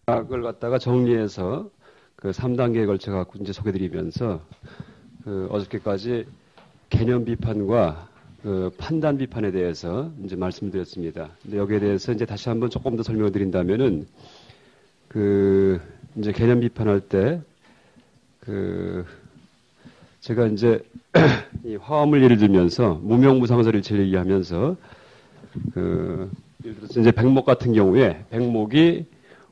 그걸 갖다가 정리해서 그 3단계에 걸쳐 갖고 이제 소개드리면서 그 어저께까지 개념 비판과 그 판단 비판에 대해서 이제 말씀드렸습니다. 근데 여기에 대해서 이제 다시 한번 조금 더 설명을 드린다면은 그 이제 개념 비판할 때 그 제가 이제 이 화엄을 예를 들면서 무명무상설일체를 얘기하면서 그 예를 들어서 이제 백목 같은 경우에 백목이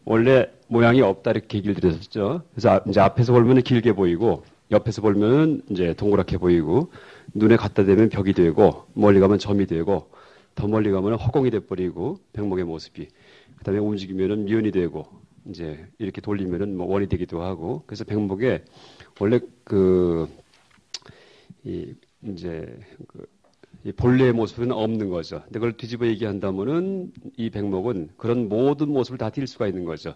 원래 모양이 없다 이렇게 얘기를 드렸었죠. 그래서 이제 앞에서 보면은 길게 보이고 옆에서 보면은 이제 동그랗게 보이고 눈에 갖다 대면 벽이 되고 멀리 가면 점이 되고 더 멀리 가면 허공이 돼버리고 백목의 모습이 그다음에 움직이면은 미연이 되고 이제 이렇게 돌리면은 뭐 원이 되기도 하고 그래서 백목에 원래 이 본래의 모습은 없는 거죠. 근데 그걸 뒤집어 얘기한다면은 이 백목은 그런 모든 모습을 다 띌 수가 있는 거죠.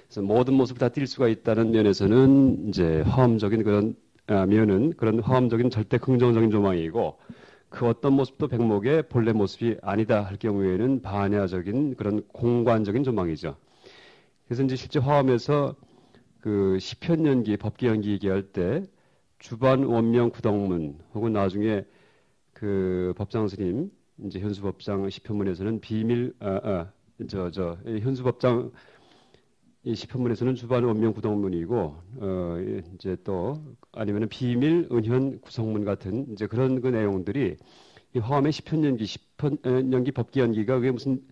그래서 모든 모습을 다 띌 수가 있다는 면에서는 이제 화엄적인 그런 면은 그런 화엄적인 절대 긍정적인 조망이고 그 어떤 모습도 백목의 본래 모습이 아니다 할 경우에는 반야적인 그런 공관적인 조망이죠. 그래서 이제 실제 화엄에서 그 시편 연기, 법기 연기 얘기할 때 주반 원명 구덕문 혹은 나중에 그 법장 스님 이제 현수법장 시편문에서는 비밀 현수법장 이 시편문에서는 주반 원명 구덕문이고 이제 또 아니면은 비밀 은현 구성문 같은 이제 그런 그 내용들이 이 화엄의 시편 연기 법기 연기가 그게 무슨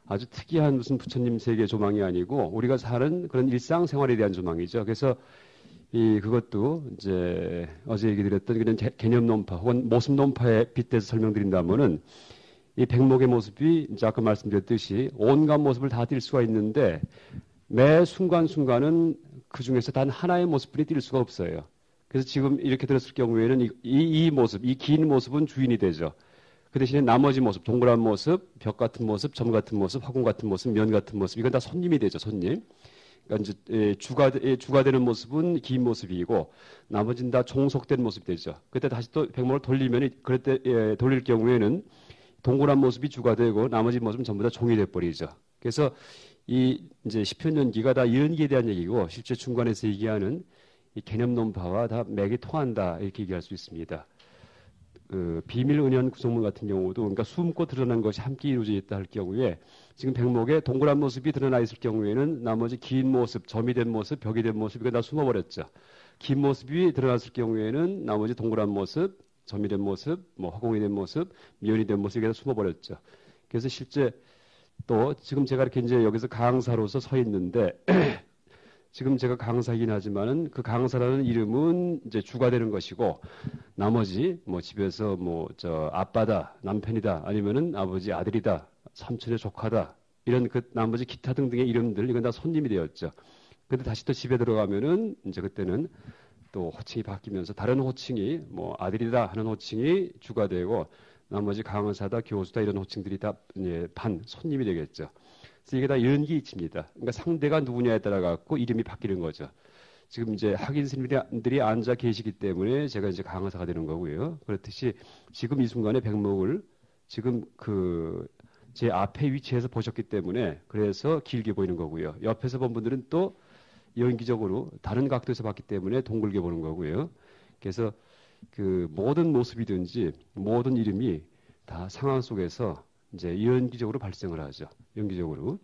아주 특이한 무슨 부처님 세계 조망이 아니고 우리가 사는 그런 일상생활에 대한 조망이죠. 그래서 그것도 이제 어제 얘기 드렸던 그런 개념 논파 혹은 모습 논파에 빗대서 설명드린다면은 이 백목의 모습이 이제 아까 말씀드렸듯이 온갖 모습을 다 띌 수가 있는데 매 순간순간은 그 중에서 단 하나의 모습뿐이 띌 수가 없어요. 그래서 지금 이렇게 들었을 경우에는 이 모습, 이 긴 모습은 주인이 되죠. 그 대신에 나머지 모습, 동그란 모습, 벽 같은 모습, 점 같은 모습, 화공 같은 모습, 면 같은 모습, 이건 다 손님이 되죠, 손님. 그러니까 이제 주가 되는 모습은 긴 모습이고 나머지는 다 종속된 모습이 되죠. 그때 다시 또 백목을 돌리면 그럴 때 돌릴 경우에는 동그란 모습이 주가 되고 나머지 모습은 전부 다 종이 돼 버리죠. 그래서 이 이제 시편 연기가 다 연기에 대한 얘기고 실제 중간에서 얘기하는 이 개념 논파와 다 맥이 통한다 이렇게 얘기할 수 있습니다. 비밀 은연 구성문 같은 경우도 그러니까 숨고 드러난 것이 함께 이루어져 있다 할 경우에 지금 백목에 동그란 모습이 드러나 있을 경우에는 나머지 긴 모습, 점이 된 모습, 벽이 된 모습 이거 다 숨어버렸죠. 긴 모습이 드러났을 경우에는 나머지 동그란 모습, 점이 된 모습, 뭐 허공이 된 모습, 미연이 된 모습 이게 다 숨어버렸죠. 그래서 실제 또 지금 제가 이렇게 이제 여기서 강사로서 서 있는데 지금 제가 강사이긴 하지만은 그 강사라는 이름은 이제 주가 되는 것이고 나머지 뭐 집에서 뭐 아빠다, 남편이다, 아니면은 아버지 아들이다, 삼촌의 조카다 이런 그 나머지 기타 등등의 이름들 이건 다 손님이 되었죠. 근데 다시 또 집에 들어가면은 이제 그때는 또 호칭이 바뀌면서 다른 호칭이 뭐 아들이다 하는 호칭이 주가 되고 나머지 강사다, 교수다 이런 호칭들이 다 이제 손님이 되겠죠. 그래서 이게 다 연기이치입니다. 그러니까 상대가 누구냐에 따라 갖고 이름이 바뀌는 거죠. 지금 이제 학인 스님들이 앉아 계시기 때문에 제가 이제 강사가 되는 거고요. 그렇듯이 지금 이 순간에 백목을 지금 제 앞에 위치해서 보셨기 때문에 그래서 길게 보이는 거고요. 옆에서 본 분들은 또 연기적으로 다른 각도에서 봤기 때문에 동글게 보는 거고요. 그래서 그 모든 모습이든지 모든 이름이 다 상황 속에서 이제 연기적으로 발생을 하죠. 연기적으로.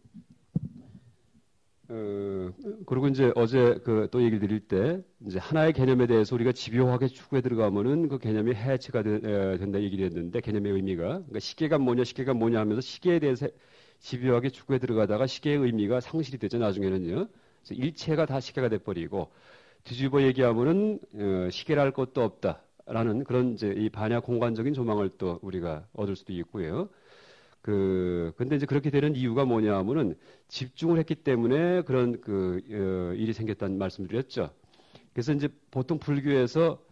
그리고 이제 어제 또 얘기를 드릴 때 이제 하나의 개념에 대해서 우리가 집요하게 추구해 들어가면은 그 개념이 해체가 된다 얘기를 했는데 개념의 의미가 그러니까 시계가 뭐냐 하면서 시계에 대해서 집요하게 추구해 들어가다가 시계의 의미가 상실이 되죠. 나중에는요. 그래서 일체가 다 시계가 돼 버리고 뒤집어 얘기하면은 시계랄 것도 없다라는 그런 이제 이 반야 공간적인 조망을 또 우리가 얻을 수도 있고요. 근데 이제 그렇게 되는 이유가 뭐냐 하면은 집중을 했기 때문에 그런 일이 생겼다는 말씀을 드렸죠. 그래서 이제 보통 불교에서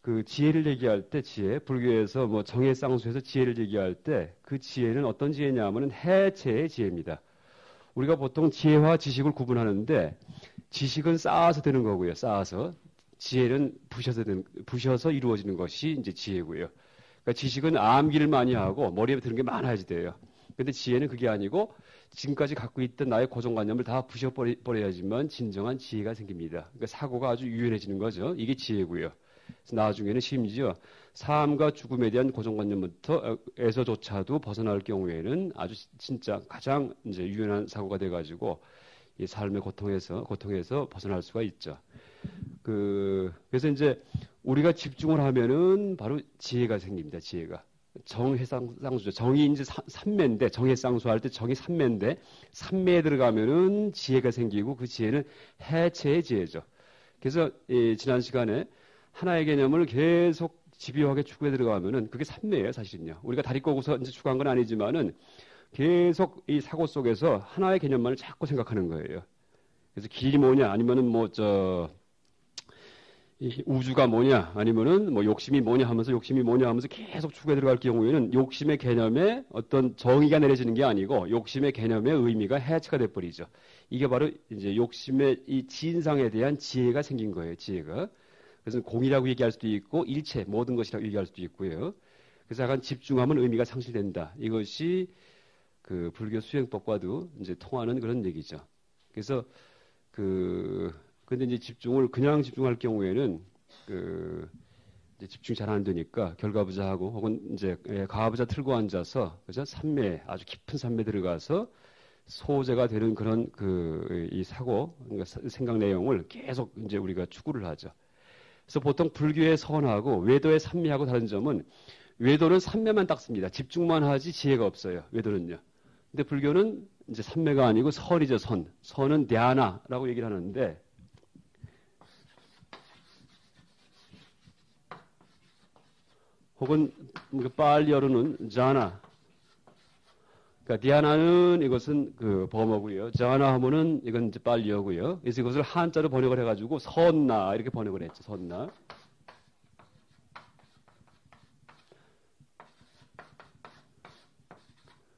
그 지혜를 얘기할 때 불교에서 뭐 정해쌍수에서 지혜를 얘기할 때 그 지혜는 어떤 지혜냐 하면은 해체의 지혜입니다. 우리가 보통 지혜와 지식을 구분하는데 지식은 쌓아서 되는 거고요. 쌓아서. 지혜는 부셔서 이루어지는 것이 이제 지혜고요. 그러니까 지식은 암기를 많이 하고 머리에 드는 게 많아야지 돼요. 근데 지혜는 그게 아니고 지금까지 갖고 있던 나의 고정관념을 다 부셔버려야지만 진정한 지혜가 생깁니다. 그러니까 사고가 아주 유연해지는 거죠. 이게 지혜고요. 그래서 나중에는 심지어 삶과 죽음에 대한 고정관념부터에서조차도 벗어날 경우에는 아주 진짜 가장 이제 유연한 사고가 돼가지고 이 삶의 고통에서 벗어날 수가 있죠. 그래서 이제 우리가 집중을 하면은 바로 지혜가 생깁니다. 지혜가. 정해쌍수죠. 정이 이제 삼매인데, 정해쌍수할 때 정이 삼매인데, 삼매에 들어가면은 지혜가 생기고 그 지혜는 해체의 지혜죠. 그래서 지난 시간에 하나의 개념을 계속 집요하게 추구해 들어가면은 그게 삼매예요, 사실은요. 우리가 다리 꼬고서 이제 추구한 건 아니지만은 계속 이 사고 속에서 하나의 개념만을 자꾸 생각하는 거예요. 그래서 길이 뭐냐, 아니면은 이 우주가 뭐냐, 아니면은 욕심이 뭐냐 하면서 계속 추구해 들어갈 경우에는 욕심의 개념에 어떤 정의가 내려지는 게 아니고 욕심의 개념의 의미가 해체가 돼버리죠. 이게 바로 이제 욕심의 이 진상에 대한 지혜가 생긴 거예요, 지혜가. 그래서 공이라고 얘기할 수도 있고 일체, 모든 것이라고 얘기할 수도 있고요. 그래서 약간 집중하면 의미가 상실된다. 이것이 그 불교 수행법과도 이제 통하는 그런 얘기죠. 그래서 근데 이제 그냥 집중할 경우에는 이제 집중이 잘 안 되니까 결과부자하고 혹은 이제 가부자 틀고 앉아서 그죠? 산매, 아주 깊은 산매 들어가서 소재가 되는 그런 이 사고, 그러니까 생각 내용을 계속 이제 우리가 추구를 하죠. 그래서 보통 불교의 선하고 외도의 산매하고 다른 점은 외도는 산매만 닦습니다. 집중만 하지 지혜가 없어요. 외도는요. 근데 불교는 이제 산매가 아니고 선이죠, 선. 선은 ಧ್ಯಾ나라고 얘기를 하는데 혹은 빨리어로는 자나. 그러니까 디아나는 이것은 범어고요. 자나 하면은 이건 이제 빨리어고요. 그래서 이것을 한자로 번역을 해가지고 선나 이렇게 번역을 했죠. 선나.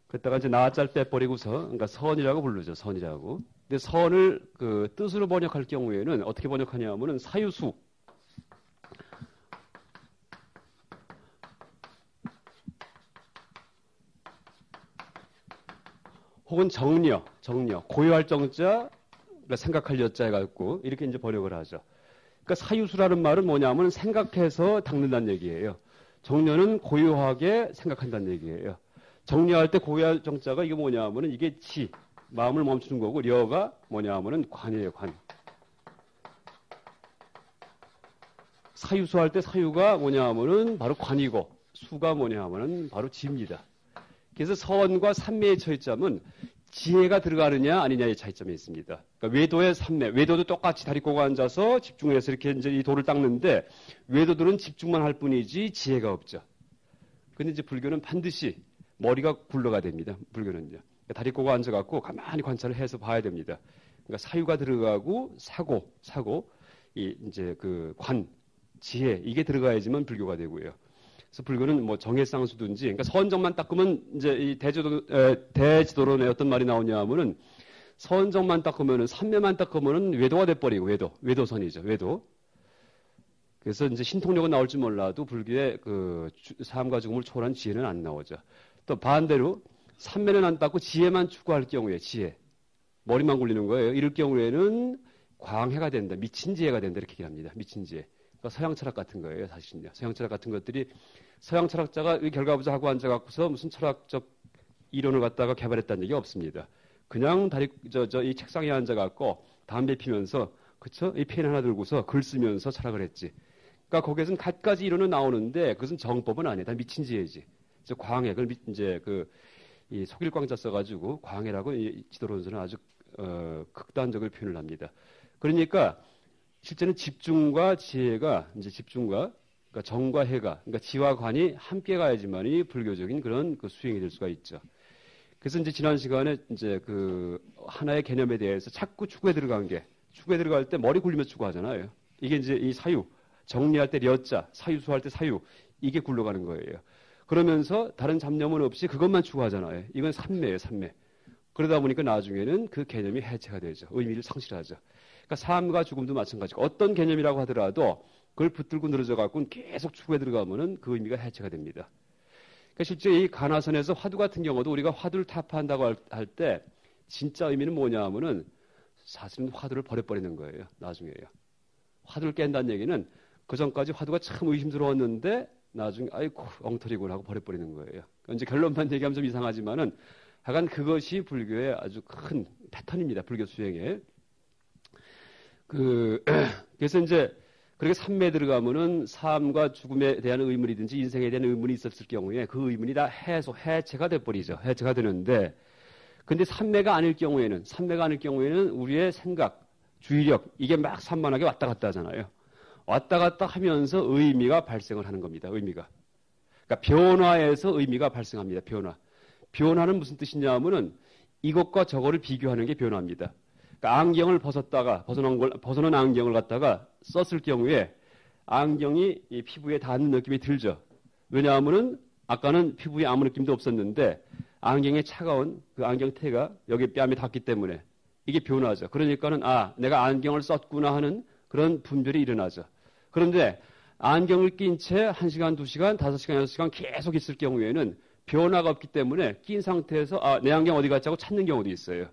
그랬다가 이제 나짤 빼버리고서 그러니까 선이라고 부르죠. 선이라고. 근데 선을 뜻으로 번역할 경우에는 어떻게 번역하냐면은 사유수. 혹은 정려, 고요할 정자, 그러니까 생각할 여자 해갖고 이렇게 이제 번역을 하죠. 그러니까 사유수라는 말은 뭐냐면 생각해서 닦는다는 얘기예요. 정려는 고요하게 생각한다는 얘기예요. 정려할 때 고요할 정자가 이게 뭐냐면은 이게 마음을 멈추는 거고 려가 뭐냐면은 관이에요, 관. 사유수할 때 사유가 뭐냐면은 바로 관이고 수가 뭐냐면은 바로 지입니다. 그래서 선과 삼매의 차이점은 지혜가 들어가느냐 아니냐의 차이점이 있습니다. 그러니까 외도의 삼매, 외도도 똑같이 다리 꼬고 앉아서 집중을 해서 이렇게 이제 이 돌을 닦는데 외도들은 집중만 할 뿐이지 지혜가 없죠. 근데 이제 불교는 반드시 머리가 굴러가 됩니다. 불교는요. 그러니까 다리 꼬고 앉아갖고 가만히 관찰을 해서 봐야 됩니다. 그러니까 사유가 들어가고 사고, 이제 관, 지혜 이게 들어가야지만 불교가 되고요. 그래서 불교는 정해쌍수든지, 그러니까 선정만 닦으면 이제 이 대지도론에 어떤 말이 나오냐 하면은 선정만 닦으면은 삼매만 닦으면은 외도가 돼버리고 외도선이죠, 외도. 그래서 이제 신통력은 나올지 몰라도 불교의 삶과 죽음을 초월한 지혜는 안 나오죠. 또 반대로 삼매는 안 닦고 지혜만 추구할 경우에 머리만 굴리는 거예요. 이럴 경우에는 광해가 된다, 미친 지혜가 된다 이렇게 얘기합니다. 미친 지혜. 그러니까 서양 철학 같은 거예요, 사실은요. 서양 철학 같은 것들이 서양 철학자가 결과부자 하고 앉아갖고서 무슨 철학적 이론을 갖다가 개발했다는 얘기 없습니다. 그냥 이 책상에 앉아갖고 담배 피면서, 그쵸? 이 펜 하나 들고서 글 쓰면서 철학을 했지. 그러니까 거기에서는 갖가지 이론은 나오는데 그것은 정법은 아니에요. 다 미친 지혜지. 그래서 광해, 그걸 이제 이 속일광자 써가지고 광해라고 이 지도론서는 아주 극단적으로 표현을 합니다. 그러니까 실제는 집중과 지혜가 이제 그러니까 정과 해가, 그러니까 지와 관이 함께 가야지만이 불교적인 그런 수행이 될 수가 있죠. 그래서 이제 지난 시간에 이제 하나의 개념에 대해서 자꾸 추구에 들어갈 때 머리 굴리면서 추구하잖아요. 이게 이제 이 사유, 정리할 때 려자, 사유수할 때 사유, 이게 굴러가는 거예요. 그러면서 다른 잡념은 없이 그것만 추구하잖아요. 이건 삼매예요, 삼매. 그러다 보니까 나중에는 그 개념이 해체가 되죠. 의미를 상실하죠. 그러니까 삶과 죽음도 마찬가지고 어떤 개념이라고 하더라도 그걸 붙들고 늘어져 갖고는 계속 추구에 들어가면은 그 의미가 해체가 됩니다. 그러니까 실제 이 가나선에서 화두 같은 경우도 우리가 화두를 타파한다고 할 때 진짜 의미는 뭐냐 하면은 사실은 화두를 버려버리는 거예요. 나중에요. 화두를 깬다는 얘기는 그 전까지 화두가 참 의심스러웠는데 나중에 아이고 엉터리구나 하고 버려버리는 거예요. 이제 결론만 얘기하면 좀 이상하지만은 하여간 그것이 불교의 아주 큰 패턴입니다. 불교 수행에. 그래서 이제 그렇게 삼매에 들어가면은 삶과 죽음에 대한 의문이든지 인생에 대한 의문이 있었을 경우에 그 의문이 다 해체가 돼버리죠. 해체가 되는데 근데 삼매가 아닐 경우에는 우리의 생각, 주의력 이게 막 산만하게 왔다 갔다 하잖아요. 왔다 갔다 하면서 의미가 발생을 하는 겁니다. 의미가. 그러니까 변화에서 의미가 발생합니다. 변화는 무슨 뜻이냐 하면은 이것과 저거를 비교하는 게 변화입니다. 그러니까 안경을 벗어난 안경을 갖다가 썼을 경우에 안경이 이 피부에 닿는 느낌이 들죠. 왜냐하면은 아까는 피부에 아무 느낌도 없었는데 안경의 차가운 그 안경테가 여기 뺨에 닿기 때문에 이게 변화죠. 그러니까는 내가 안경을 썼구나 하는 그런 분별이 일어나죠. 그런데 안경을 낀 채 1시간, 2시간, 5시간, 6시간 계속 있을 경우에는 변화가 없기 때문에 낀 상태에서 내 안경 어디 갔지 하고 찾는 경우도 있어요.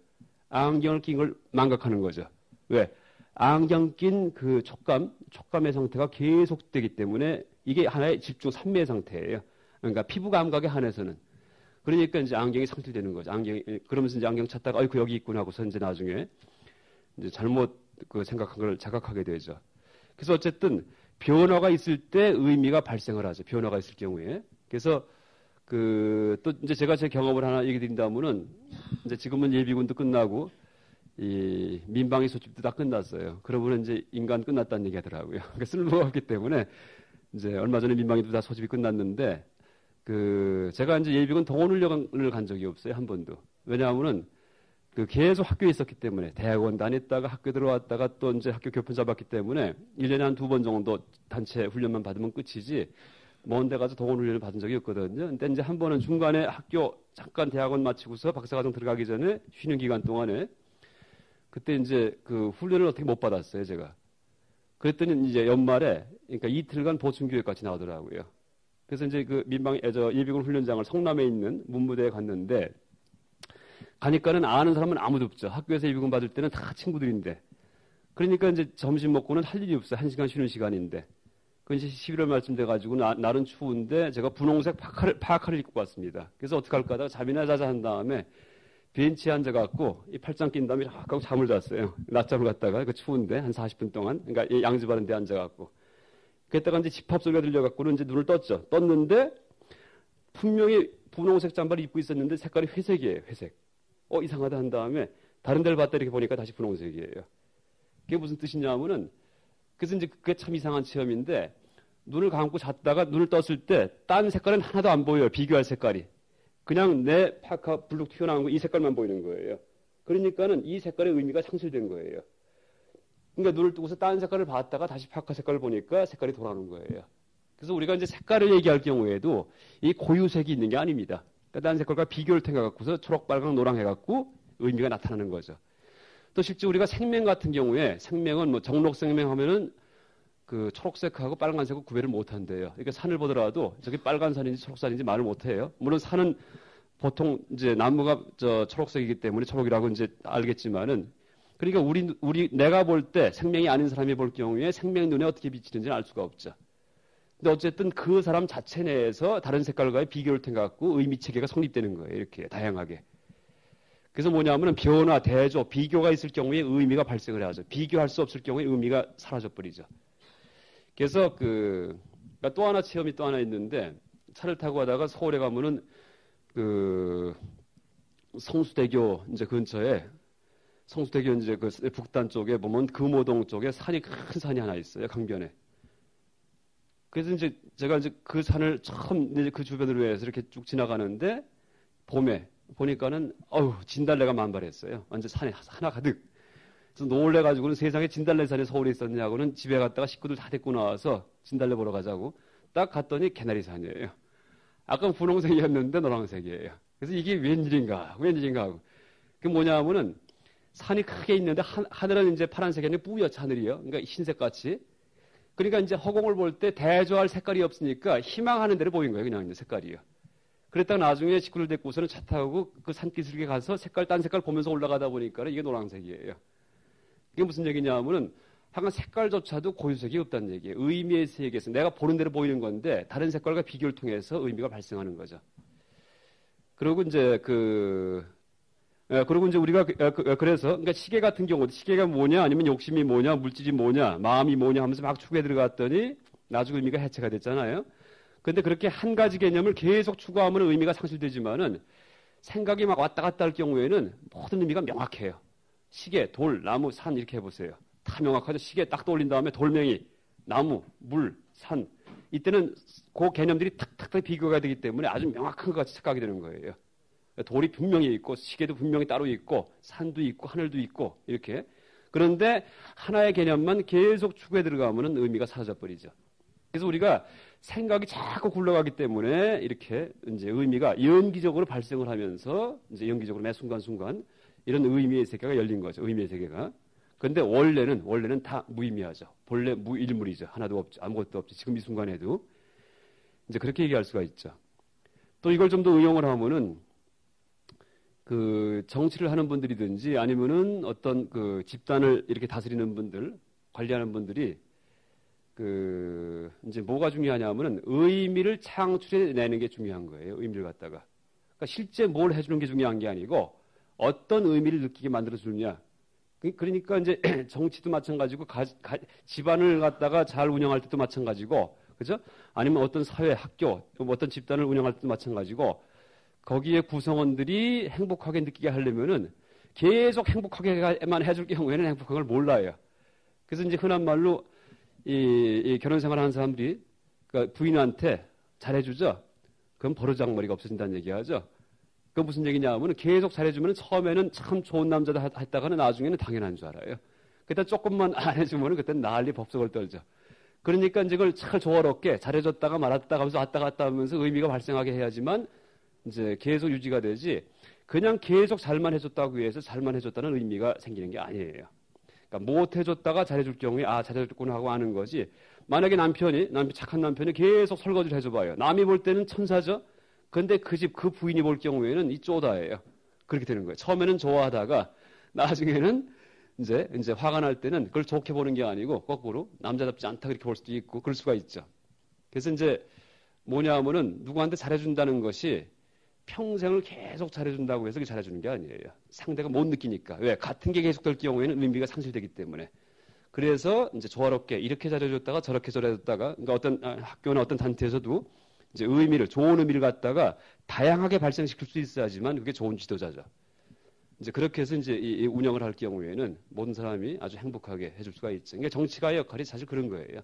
안경을 낀 걸 망각하는 거죠. 왜? 안경 낀 그 촉감의 상태가 계속되기 때문에 이게 하나의 집중 삼매의 상태예요. 그러니까 피부 감각에 한해서는. 그러니까 이제 안경이 상실되는 거죠. 그러면서 이제 안경 찾다가 여기 있구나 하고서 이제 나중에 이제 잘못 생각한 걸 자각하게 되죠. 그래서 어쨌든 변화가 있을 때 의미가 발생을 하죠. 변화가 있을 경우에. 그래서 또 이제 제가 제 경험을 하나 얘기 드린다면은 이제 지금은 예비군도 끝나고 이 민방위 소집도 다 끝났어요. 그러고는 이제 인간 끝났다는 얘기 하더라고요. 그러니까 쓸모가 없기 때문에 이제 얼마 전에 민방위도 다 소집이 끝났는데 제가 이제 예비군 동원훈련을 간 적이 없어요. 한 번도. 왜냐하면은 계속 학교에 있었기 때문에 대학원 다녔다가 학교 들어왔다가 또 이제 학교 교편 잡았기 때문에 1년에 한 2번 정도 단체 훈련만 받으면 끝이지 먼 데 가서 동원훈련을 받은 적이 없거든요. 근데 이제 한 번은 중간에 학교 잠깐 대학원 마치고서 박사과정 들어가기 전에 쉬는 기간 동안에 그때 이제 훈련을 어떻게 못 받았어요, 제가. 그랬더니 이제 연말에 그러니까 이틀간 보충교육 같이 나오더라고요. 그래서 이제 예비군 훈련장을 성남에 있는 문무대에 갔는데 가니까는 아는 사람은 아무도 없죠. 학교에서 예비군 받을 때는 다 친구들인데. 그러니까 이제 점심 먹고는 할 일이 없어요. 1시간 쉬는 시간인데. 그 이제 11월 말쯤 돼가지고 날은 추운데 제가 분홍색 파카를 입고 왔습니다. 그래서 어떻게 할까 하다가 잠이나 자자 한 다음에 벤치에 앉아갖고 이 팔짱 낀 다음에 쫙 하고 잠을 잤어요. 낮잠을 갔다가 추운데 한 40분 동안. 그러니까 양지바른 데 앉아갖고. 그랬다가 이제 집합 소리가 들려갖고는 이제 눈을 떴죠. 떴는데 분명히 분홍색 잠바를 입고 있었는데 색깔이 회색이에요. 회색. 이상하다 한 다음에 다른 데를 봤다 이렇게 보니까 다시 분홍색이에요. 그게 무슨 뜻이냐 하면은 그래서 이제 그게 참 이상한 체험인데 눈을 감고 잤다가 눈을 떴을 때 딴 색깔은 하나도 안 보여요. 비교할 색깔이. 그냥 내 파카 블룩 튀어나온 거 이 색깔만 보이는 거예요. 그러니까는 이 색깔의 의미가 상실된 거예요. 그러니까 눈을 뜨고서 딴 색깔을 봤다가 다시 파카 색깔을 보니까 색깔이 돌아오는 거예요. 그래서 우리가 이제 색깔을 얘기할 경우에도 이 고유색이 있는 게 아닙니다. 그러니까 딴 색깔과 비교를 통해갖고서 초록, 빨강, 노랑 해갖고 의미가 나타나는 거죠. 또 실제 우리가 생명 같은 경우에 생명은 뭐 정록생명 하면은 초록색하고 빨간색하고 구별을 못 한대요. 그러니까 산을 보더라도 저게 빨간 산인지 초록산인지 말을 못 해요. 물론 산은 보통 이제 나무가 초록색이기 때문에 초록이라고 이제 알겠지만은 그러니까 내가 볼 때 생명이 아닌 사람이 볼 경우에 생명 눈에 어떻게 비치는지는 알 수가 없죠. 근데 어쨌든 그 사람 자체 내에서 다른 색깔과의 비교를 통해 갖고 의미 체계가 성립되는 거예요. 이렇게 다양하게. 그래서 뭐냐면은 변화, 대조, 비교가 있을 경우에 의미가 발생을 하죠. 비교할 수 없을 경우에 의미가 사라져 버리죠. 그래서 그러니까 또 하나 체험이 또 하나 있는데 차를 타고 가다가 서울에 가면은 성수대교 이제 근처에 성수대교 이제 북단 쪽에 보면 금호동 쪽에 큰 산이 하나 있어요. 강변에. 그래서 이제 제가 이제 그 산을 처음 이제 그 주변으로 해서 이렇게 쭉 지나가는데 봄에 보니까는 진달래가 만발했어요. 완전 산에 하나 가득. 그래서 놀래가지고는 세상에 진달래산이 서울에 있었냐고는 집에 갔다가 식구들 다 데리고 나와서 진달래 보러 가자고 딱 갔더니 개나리산이에요. 아까 분홍색이었는데 노란색이에요. 그래서 이게 웬일인가 하고. 그게 뭐냐 하면은 산이 크게 있는데 하늘은 이제 파란색이 아니라 뿌옇죠, 하늘이요. 그러니까 흰색 같이. 그러니까 이제 허공을 볼 때 대조할 색깔이 없으니까 희망하는 대로 보인 거예요, 그냥 이제 색깔이요. 그랬다가 나중에 식구를 데리고서는 차 타고 그 산기슭에 가서 딴 색깔 보면서 올라가다 보니까 이게 노란색이에요. 이게 무슨 얘기냐면은 하여간 색깔조차도 고유색이 없다는 얘기예요. 의미의 세계에서 내가 보는 대로 보이는 건데 다른 색깔과 비교를 통해서 의미가 발생하는 거죠. 그리고 이제 그리고 이제 우리가 그래서 그러니까 시계 같은 경우도 시계가 뭐냐 아니면 욕심이 뭐냐 물질이 뭐냐 마음이 뭐냐 하면서 막 추구해 들어갔더니 나중에 의미가 해체가 됐잖아요. 근데 그렇게 한 가지 개념을 계속 추구하면 의미가 상실되지만은 생각이 막 왔다 갔다 할 경우에는 모든 의미가 명확해요. 시계, 돌, 나무, 산 이렇게 해보세요. 다 명확하죠. 시계 딱 떠올린 다음에 돌멩이, 나무, 물, 산. 이때는 그 개념들이 탁탁탁 비교가 되기 때문에 아주 명확한 것 같이 착각이 되는 거예요. 돌이 분명히 있고 시계도 분명히 따로 있고 산도 있고 하늘도 있고 이렇게. 그런데 하나의 개념만 계속 추구해 들어가면 의미가 사라져버리죠. 그래서 우리가 생각이 자꾸 굴러가기 때문에 이렇게 이제 의미가 연기적으로 발생을 하면서 이제 연기적으로 매 순간순간 이런 의미의 세계가 열린 거죠. 의미의 세계가. 그런데 원래는 다 무의미하죠. 본래 무일물이죠. 하나도 없죠. 아무것도 없죠. 지금 이 순간에도. 이제 그렇게 얘기할 수가 있죠. 또 이걸 좀 더 응용을 하면은 그 정치를 하는 분들이든지 아니면은 어떤 그 집단을 이렇게 다스리는 분들, 관리하는 분들이 그 이제 뭐가 중요하냐면은 의미를 창출해내는 게 중요한 거예요. 의미를 갖다가. 그러니까 실제 뭘 해주는 게 중요한 게 아니고 어떤 의미를 느끼게 만들어주느냐. 그러니까 이제 정치도 마찬가지고 집안을 갖다가 잘 운영할 때도 마찬가지고, 그죠? 아니면 어떤 사회, 학교, 어떤 집단을 운영할 때도 마찬가지고 거기에 구성원들이 행복하게 느끼게 하려면은 계속 행복하게만 해줄 경우에는 행복한 걸 몰라요. 그래서 이제 흔한 말로 이 결혼 생활하는 사람들이 그러니까 부인한테 잘해주죠. 그럼 버르장머리가 없어진다는 얘기하죠. 그 무슨 얘기냐 하면 계속 잘해주면 처음에는 참 좋은 남자다 했다가는 나중에는 당연한 줄 알아요. 그때 조금만 안 해주면 그때는 난리 법석을 떨죠. 그러니까 이제 그걸 잘 조화롭게 잘해줬다가 말았다가 하면서 왔다 갔다 하면서 의미가 발생하게 해야지만 이제 계속 유지가 되지 그냥 계속 잘만 해줬다고 해서 잘만 해줬다는 의미가 생기는 게 아니에요. 그러니까 못 해줬다가 잘해줄 경우에 잘해줬구나 하고 아는 거지. 만약에 착한 남편이 계속 설거지를 해줘봐요. 남이 볼 때는 천사죠. 근데 그 집 그 부인이 볼 경우에는 이 쪼다예요. 그렇게 되는 거예요. 처음에는 좋아하다가 나중에는 이제 화가 날 때는 그걸 좋게 보는 게 아니고 거꾸로 남자답지 않다 그렇게 볼 수도 있고 그럴 수가 있죠. 그래서 이제 뭐냐 하면은 누구한테 잘해준다는 것이 평생을 계속 잘해준다고 해서 잘해주는 게 아니에요. 상대가 못 느끼니까. 왜? 같은 게 계속될 경우에는 의미가 상실되기 때문에. 그래서 이제 조화롭게 이렇게 잘해줬다가 저렇게 잘해줬다가 그러니까 어떤 학교나 어떤 단체에서도 이제 좋은 의미를 갖다가 다양하게 발생시킬 수 있어야지만 그게 좋은 지도자죠. 이제 그렇게 해서 이제 이 운영을 할 경우에는 모든 사람이 아주 행복하게 해줄 수가 있죠. 그러니까 정치가의 역할이 사실 그런 거예요.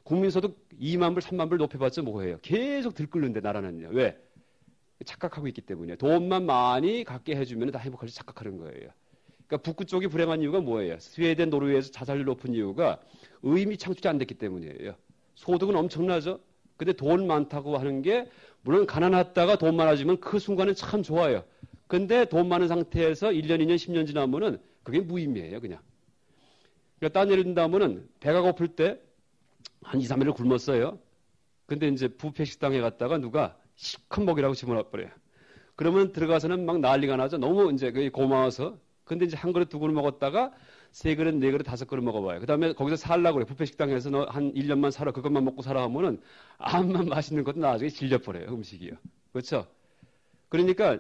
국민소득 2만 불, 3만 불 높여봤자 뭐예요? 계속 들끓는데 나라는요. 왜? 착각하고 있기 때문이에요. 돈만 많이 갖게 해주면 다 행복할지 착각하는 거예요. 그러니까 북구 쪽이 불행한 이유가 뭐예요? 스웨덴, 노르웨이에서 자살률 높은 이유가 의미 창출이 안 됐기 때문이에요. 소득은 엄청나죠? 근데 돈 많다고 하는 게 물론 가난하다가 돈 많아지면 그 순간은 참 좋아요. 근데 돈 많은 상태에서 1년, 2년, 10년 지나면은 그게 무의미해요, 그냥. 그러니까 딴 예를 든다면은 배가 고플 때 한 2, 3일을 굶었어요. 근데 이제 뷔페 식당에 갔다가 누가 실컷 먹이라고 집어넣어버려요. 그러면 들어가서는 막 난리가 나죠. 너무 이제 고마워서. 근데 이제 한 그릇, 두 그릇 먹었다가 세 그릇, 네 그릇, 다섯 그릇 먹어봐요. 그 다음에 거기서 살라고 그래. 뷔페 식당에서 너 한 1년만 살아. 그것만 먹고 살아 하면은 암만 맛있는 것도 나중에 질려버려요. 음식이요. 그렇죠? 그러니까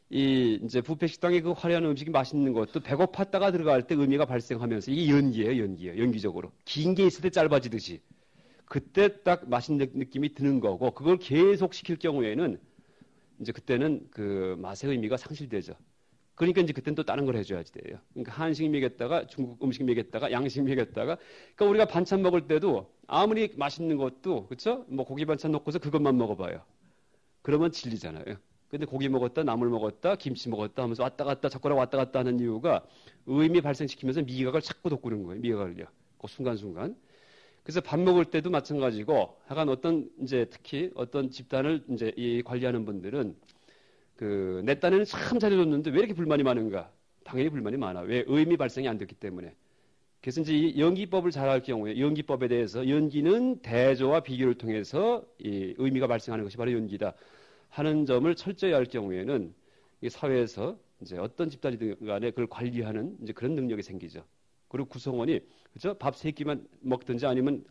이제 뷔페 식당에 그 화려한 음식이 맛있는 것도 배고팠다가 들어갈 때 의미가 발생하면서 이게 연기예요. 연기적으로. 긴 게 있을 때 짧아지듯이. 그때 딱 맛있는 느낌이 드는 거고 그걸 계속 시킬 경우에는 이제 그때는 그 맛의 의미가 상실되죠. 그러니까 이제 그때는 또 다른 걸 해줘야지 돼요. 그러니까 한식 먹였다가 중국 음식 먹였다가 양식 먹였다가 그러니까 우리가 반찬 먹을 때도 아무리 맛있는 것도 그렇죠? 뭐 고기 반찬 놓고서 그것만 먹어봐요. 그러면 질리잖아요. 근데 고기 먹었다, 나물 먹었다, 김치 먹었다 하면서 왔다 갔다 젓가락 왔다 갔다 하는 이유가 의미 발생시키면서 미각을 자꾸 돋구는 거예요. 미각을요. 그 순간순간. 그래서 밥 먹을 때도 마찬가지고, 하여간 이제 특히 어떤 집단을 이제 관리하는 분들은 내 딴에는 참 잘해줬는데 왜 이렇게 불만이 많은가? 당연히 불만이 많아. 왜? 의미 발생이 안 됐기 때문에. 그래서 이제 이 연기법을 잘할 경우에 연기법에 대해서 연기는 대조와 비교를 통해서 이 의미가 발생하는 것이 바로 연기다. 하는 점을 철저히 알 경우에는 이 사회에서 이제 어떤 집단이든 간에 그걸 관리하는 이제 그런 능력이 생기죠. 그리고 구성원이 그죠? 밥 세 끼만 먹든지 아니면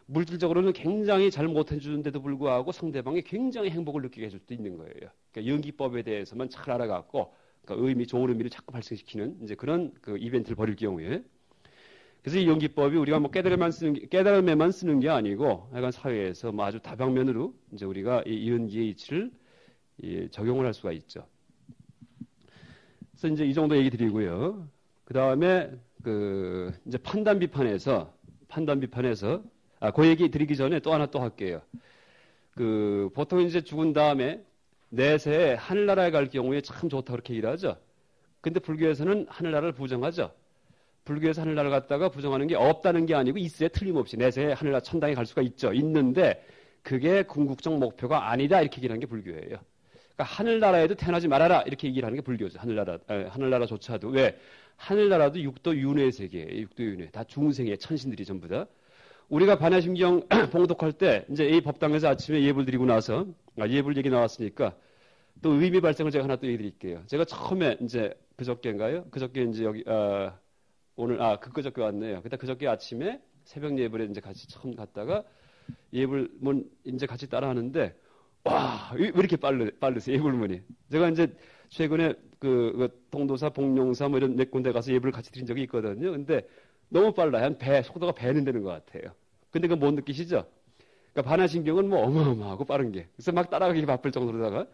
물질적으로는 굉장히 잘 못해주는데도 불구하고 상대방이 굉장히 행복을 느끼게 해줄 수도 있는 거예요. 그러니까 연기법에 대해서만 잘 알아갖고 그러니까 좋은 의미를 자꾸 발생시키는 이제 그런 그 이벤트를 벌일 경우에 그래서 이 연기법이 우리가 뭐 깨달음에만 쓰는 게 아니고 약간 사회에서 뭐 아주 다방면으로 이제 우리가 이 연기의 이치를 적용을 할 수가 있죠. 그래서 이제 이 정도 얘기 드리고요. 그 다음에 그 이제 판단 비판에서 그 얘기 드리기 전에 또 하나 또 할게요. 그 보통 이제 죽은 다음에 내세에 하늘나라에 갈 경우에 참 좋다 그렇게 얘기를 하죠. 근데 불교에서는 하늘나라를 부정하죠. 불교에서 하늘나라를 갖다가 부정하는 게 없다는 게 아니고 있어야 틀림없이 내세에 하늘나라 천당에 갈 수가 있죠. 있는데 그게 궁극적 목표가 아니다 이렇게 얘기하는 게 불교예요. 그러니까 하늘나라에도 태어나지 말아라 이렇게 얘기를 하는 게 불교죠. 하늘나라조차도. 왜? 하늘나라도 육도 윤회 세계예요. 육도 윤회. 다 중생의 천신들이 전부 다. 우리가 반야심경 봉독할 때 이제 이 법당에서 아침에 예불 드리고 나서 예불 얘기 나왔으니까 또 의미 발생을 제가 하나 또 얘기 드릴게요. 제가 처음에 이제 그저께인가요? 그저께 이제 여기 오늘 그저께 왔네요. 그때 그저께 아침에 새벽 예불에 이제 같이 처음 갔다가 예불문 이제 같이 따라하는데 와, 왜 이렇게 빠르세요? 예불문이. 제가 이제 최근에 그 동도사, 복룡사 뭐 이런 몇 군데 가서 예불을 같이 드린 적이 있거든요. 근데 너무 빨라요. 속도가 배는 되는 것 같아요. 근데 그거 못 느끼시죠? 그러니까 반야심경은 뭐 어마어마하고 빠른 게. 그래서 막 따라가기 바쁠 정도로다가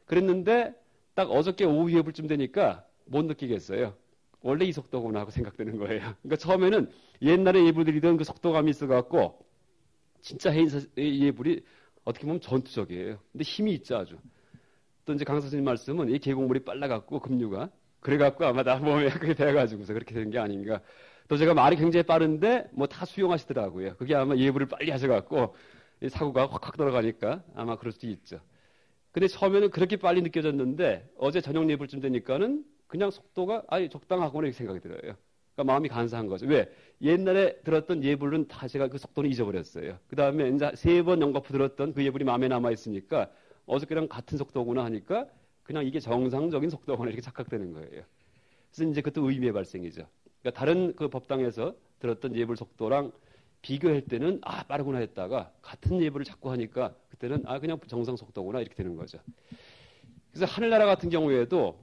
그랬는데 딱 어저께 오후 예불쯤 되니까 못 느끼겠어요. 원래 이 속도구나 하고 생각되는 거예요. 그러니까 처음에는 옛날에 예불 드리던 그 속도감이 있어갖고 진짜 예불이 어떻게 보면 전투적이에요. 근데 힘이 있죠 아주. 또 이제 강사스님 말씀은 이 계곡물이 빨라갖고 급류가 그래갖고 아마 나 몸에 그게 돼가지고서 그렇게 된 게 아닌가. 또 제가 말이 굉장히 빠른데 뭐 다 수용하시더라고요. 그게 아마 예불을 빨리 하셔갖고 사고가 확 들어가니까 아마 그럴 수도 있죠. 근데 처음에는 그렇게 빨리 느껴졌는데 어제 저녁 예불쯤 되니까는 그냥 속도가 적당하구나 이렇게 생각이 들어요. 그러니까 마음이 간사한 거죠. 왜? 옛날에 들었던 예불은 다 제가 그 속도는 잊어버렸어요. 그 다음에 이제 3번 연거푸 들었던 그 예불이 마음에 남아있으니까 어저께랑 같은 속도구나 하니까 그냥 이게 정상적인 속도구나 이렇게 착각되는 거예요. 그래서 이제 그것도 의미의 발생이죠. 그러니까 다른 그 법당에서 들었던 예불 속도랑 비교할 때는 빠르구나 했다가 같은 예불을 자꾸 하니까 그때는 그냥 정상 속도구나 이렇게 되는 거죠. 그래서 하늘나라 같은 경우에도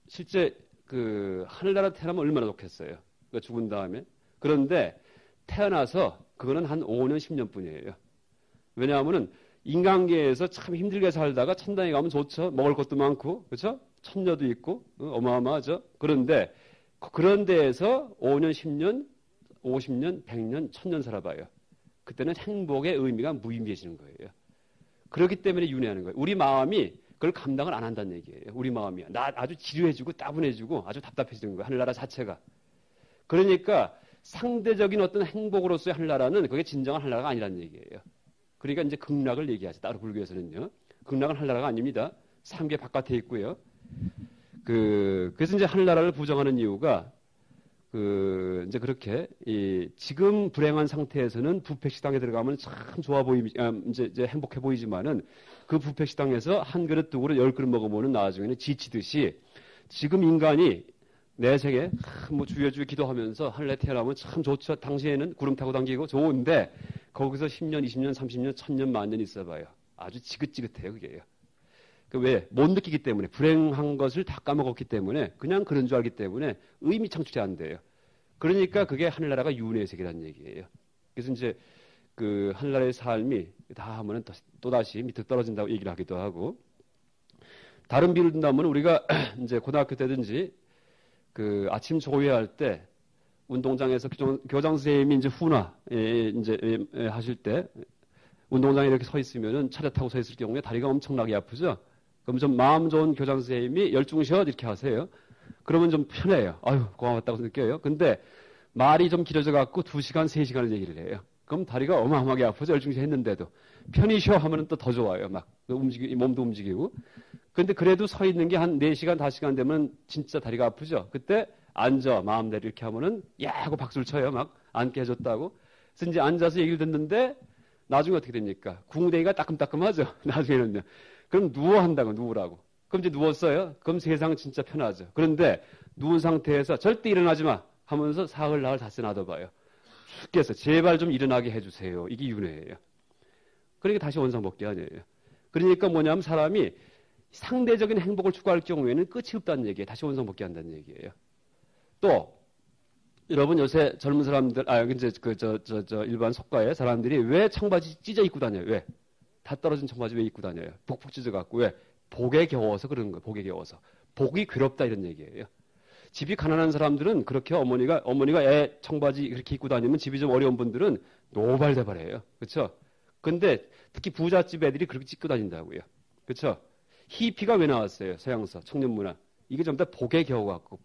실제 그 하늘나라 태어나면 얼마나 좋겠어요. 그러니까 죽은 다음에. 그런데 태어나서 그거는 한 5년, 10년 뿐이에요. 왜냐하면은 인간계에서 참 힘들게 살다가 천당에 가면 좋죠. 먹을 것도 많고, 그렇죠? 천녀도 있고, 어마어마하죠. 그런데 그런 데에서 5년, 10년, 50년, 100년, 1000년 살아봐요. 그때는 행복의 의미가 무의미해지는 거예요. 그렇기 때문에 윤회하는 거예요. 우리 마음이 그걸 감당을 안 한다는 얘기예요. 우리 마음이. 아주 지루해지고 따분해지고 아주 답답해지는 거예요. 하늘나라 자체가. 그러니까 상대적인 어떤 행복으로서의 하늘나라는 그게 진정한 하늘나라가 아니라는 얘기예요. 그러니까 이제 극락을 얘기하죠. 따로 불교에서는요. 극락은 하늘나라가 아닙니다. 삼계 바깥에 있고요. 그래서 이제 하늘나라를 부정하는 이유가 이제 그렇게 지금 불행한 상태에서는 부패식당에 들어가면 참 좋아 이제 행복해 보이지만은 그 부패식당에서 한 그릇 두 그릇 10그릇 먹어보면 나중에는 지치듯이 지금 인간이 내 생에 뭐 주여 기도하면서 하늘에 태어나면 참 좋죠. 당시에는 구름 타고 당기고 좋은데 거기서 10년, 20년, 30년, 1000년, 만년 있어봐요. 아주 지긋지긋해요 그게요. 왜? 못 느끼기 때문에 불행한 것을 다 까먹었기 때문에 그냥 그런 줄 알기 때문에 의미 창출이 안 돼요. 그러니까 그게 하늘나라가 윤회의 세계라는 얘기예요. 그래서 이제 그 하늘나라의 삶이 다 하면은 또다시 밑으로 떨어진다고 얘기를 하기도 하고 다른 비유를 든다면 우리가 이제 고등학교 때든지 그 아침 조회할 때 운동장에서 교장 선생님이 이제 훈화 이제 하실 때 운동장에 이렇게 서 있으면은 차례 타고 서 있을 경우에 다리가 엄청나게 아프죠. 그럼 좀 마음 좋은 교장 선생님이 열중셔 이렇게 하세요. 그러면 좀 편해요. 아유 고마웠다고 느껴요. 근데 말이 좀 길어져 갖고 2시간, 3시간을 얘기를 해요. 그럼 다리가 어마어마하게 아프죠. 열중시 했는데도 편히 쉬어 하면은 또 더 좋아요. 막 몸도 움직이고. 근데 그래도 서 있는 게 한 4시간, 5시간 되면 진짜 다리가 아프죠. 그때 앉아 마음대로 이렇게 하면은 야 하고 박수를 쳐요. 막 앉게 해줬다고. 그래서 이제 앉아서 얘기를 듣는데 나중에 어떻게 됩니까? 궁뎅이가 따끔따끔하죠. 나중에는요. 그럼 누워 한다고, 누우라고. 그럼 이제 누웠어요. 그럼 세상은 진짜 편하죠. 그런데 누운 상태에서 절대 일어나지 마 하면서 사흘, 나흘, 닷새 놔둬봐요. 죽겠어. 제발 좀 일어나게 해주세요. 이게 윤회예요. 그러니까 다시 원상복귀 아니에요. 그러니까 뭐냐면 사람이 상대적인 행복을 추구할 경우에는 끝이 없다는 얘기예요. 다시 원상복귀 한다는 얘기예요. 또 여러분 요새 젊은 사람들, 이제 일반 속가의 사람들이 왜 청바지 찢어 입고 다녀요? 왜? 다 떨어진 청바지 왜 입고 다녀요? 북북 찢어갖고 왜? 복에 겨워서 그러는 거예요. 복에 겨워서. 복이 괴롭다 이런 얘기예요. 집이 가난한 사람들은 그렇게 어머니가 애 청바지 그렇게 입고 다니면 집이 좀 어려운 분들은 노발대발해요. 그렇죠? 근데 특히 부잣집 애들이 그렇게 찢고 다닌다고요. 그렇죠? 히피가 왜 나왔어요? 서양서, 청년문화. 이게 전부 다 복에 겨워갖고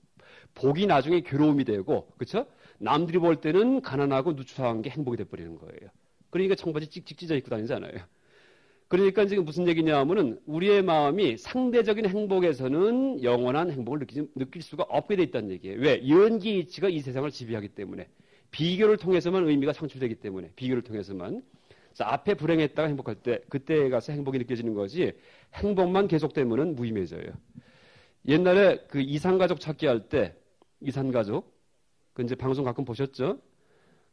복이 나중에 괴로움이 되고, 그렇죠? 남들이 볼 때는 가난하고 누추한 게 행복이 돼버리는 거예요. 그러니까 청바지 찍찍 찢어 입고 다니잖아요. 그러니까 지금 무슨 얘기냐 하면은 우리의 마음이 상대적인 행복에서는 영원한 행복을 느낄 수가 없게 돼 있다는 얘기예요. 왜? 연기 이치가 이 세상을 지배하기 때문에. 비교를 통해서만 의미가 창출되기 때문에. 비교를 통해서만. 앞에 불행했다가 행복할 때 그때에 가서 행복이 느껴지는 거지 행복만 계속되면은 무의미해져요. 옛날에 그 이산가족 찾기 할 때 이산가족 그 이제 방송 가끔 보셨죠?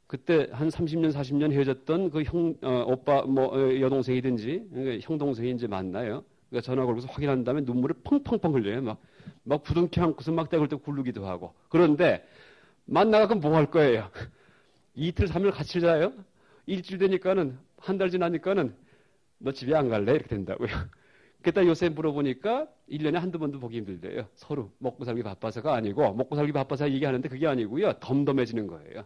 그때 한 30년 40년 헤어졌던 그 오빠 여동생이든지 그러니까 형동생이 이제 만나요. 그러니까 전화 걸고서 확인한 다음에 눈물을 펑펑펑 흘려요. 막 부둥켜 안고서 막 떼굴떼굴 굴르기도 하고. 그런데 만나가면 뭐 할 거예요? 이틀 3일 같이 자요? 일주일 되니까는 한 달 지나니까는 너 집에 안 갈래? 이렇게 된다고요. 그때 요새 물어보니까 1년에 한두 번도 보기 힘들대요. 서로 먹고 살기 바빠서가 아니고 먹고 살기 바빠서 얘기하는데 그게 아니고요. 덤덤해지는 거예요.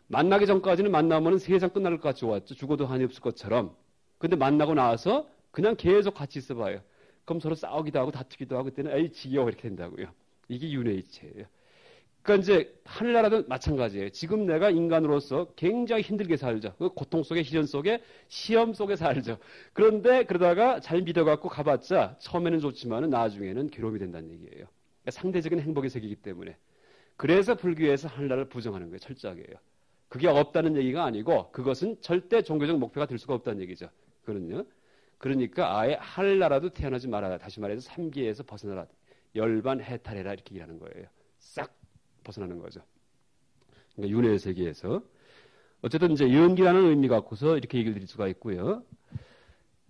만나기 전까지는 만나면 세상 끝날 것 같이 좋았죠. 죽어도 한이 없을 것처럼. 근데 만나고 나서 그냥 계속 같이 있어봐요. 그럼 서로 싸우기도 하고 다투기도 하고 그때는 에이 지겨워 이렇게 된다고요. 이게 윤회이체예요. 그러니까 이제 하늘나라도 마찬가지예요. 지금 내가 인간으로서 굉장히 힘들게 살죠. 그 고통 속에 희련 속에 시험 속에 살죠. 그런데 그러다가 잘 믿어갖고 가봤자 처음에는 좋지만은 나중에는 괴로움이 된다는 얘기예요. 그러니까 상대적인 행복의 세계이기 때문에. 그래서 불교에서 하늘나라를 부정하는 거예요. 철저하게요. 그게 없다는 얘기가 아니고 그것은 절대 종교적 목표가 될 수가 없다는 얘기죠. 그거는요. 그러니까 아예 하늘나라도 태어나지 말아라. 다시 말해서 삼계에서 벗어나라. 열반 해탈해라 이렇게 얘기하는 거예요. 싹 벗어나는 거죠. 그러니까 윤회의 세계에서. 어쨌든 이제 연기라는 의미 갖고서 이렇게 얘기를 드릴 수가 있고요.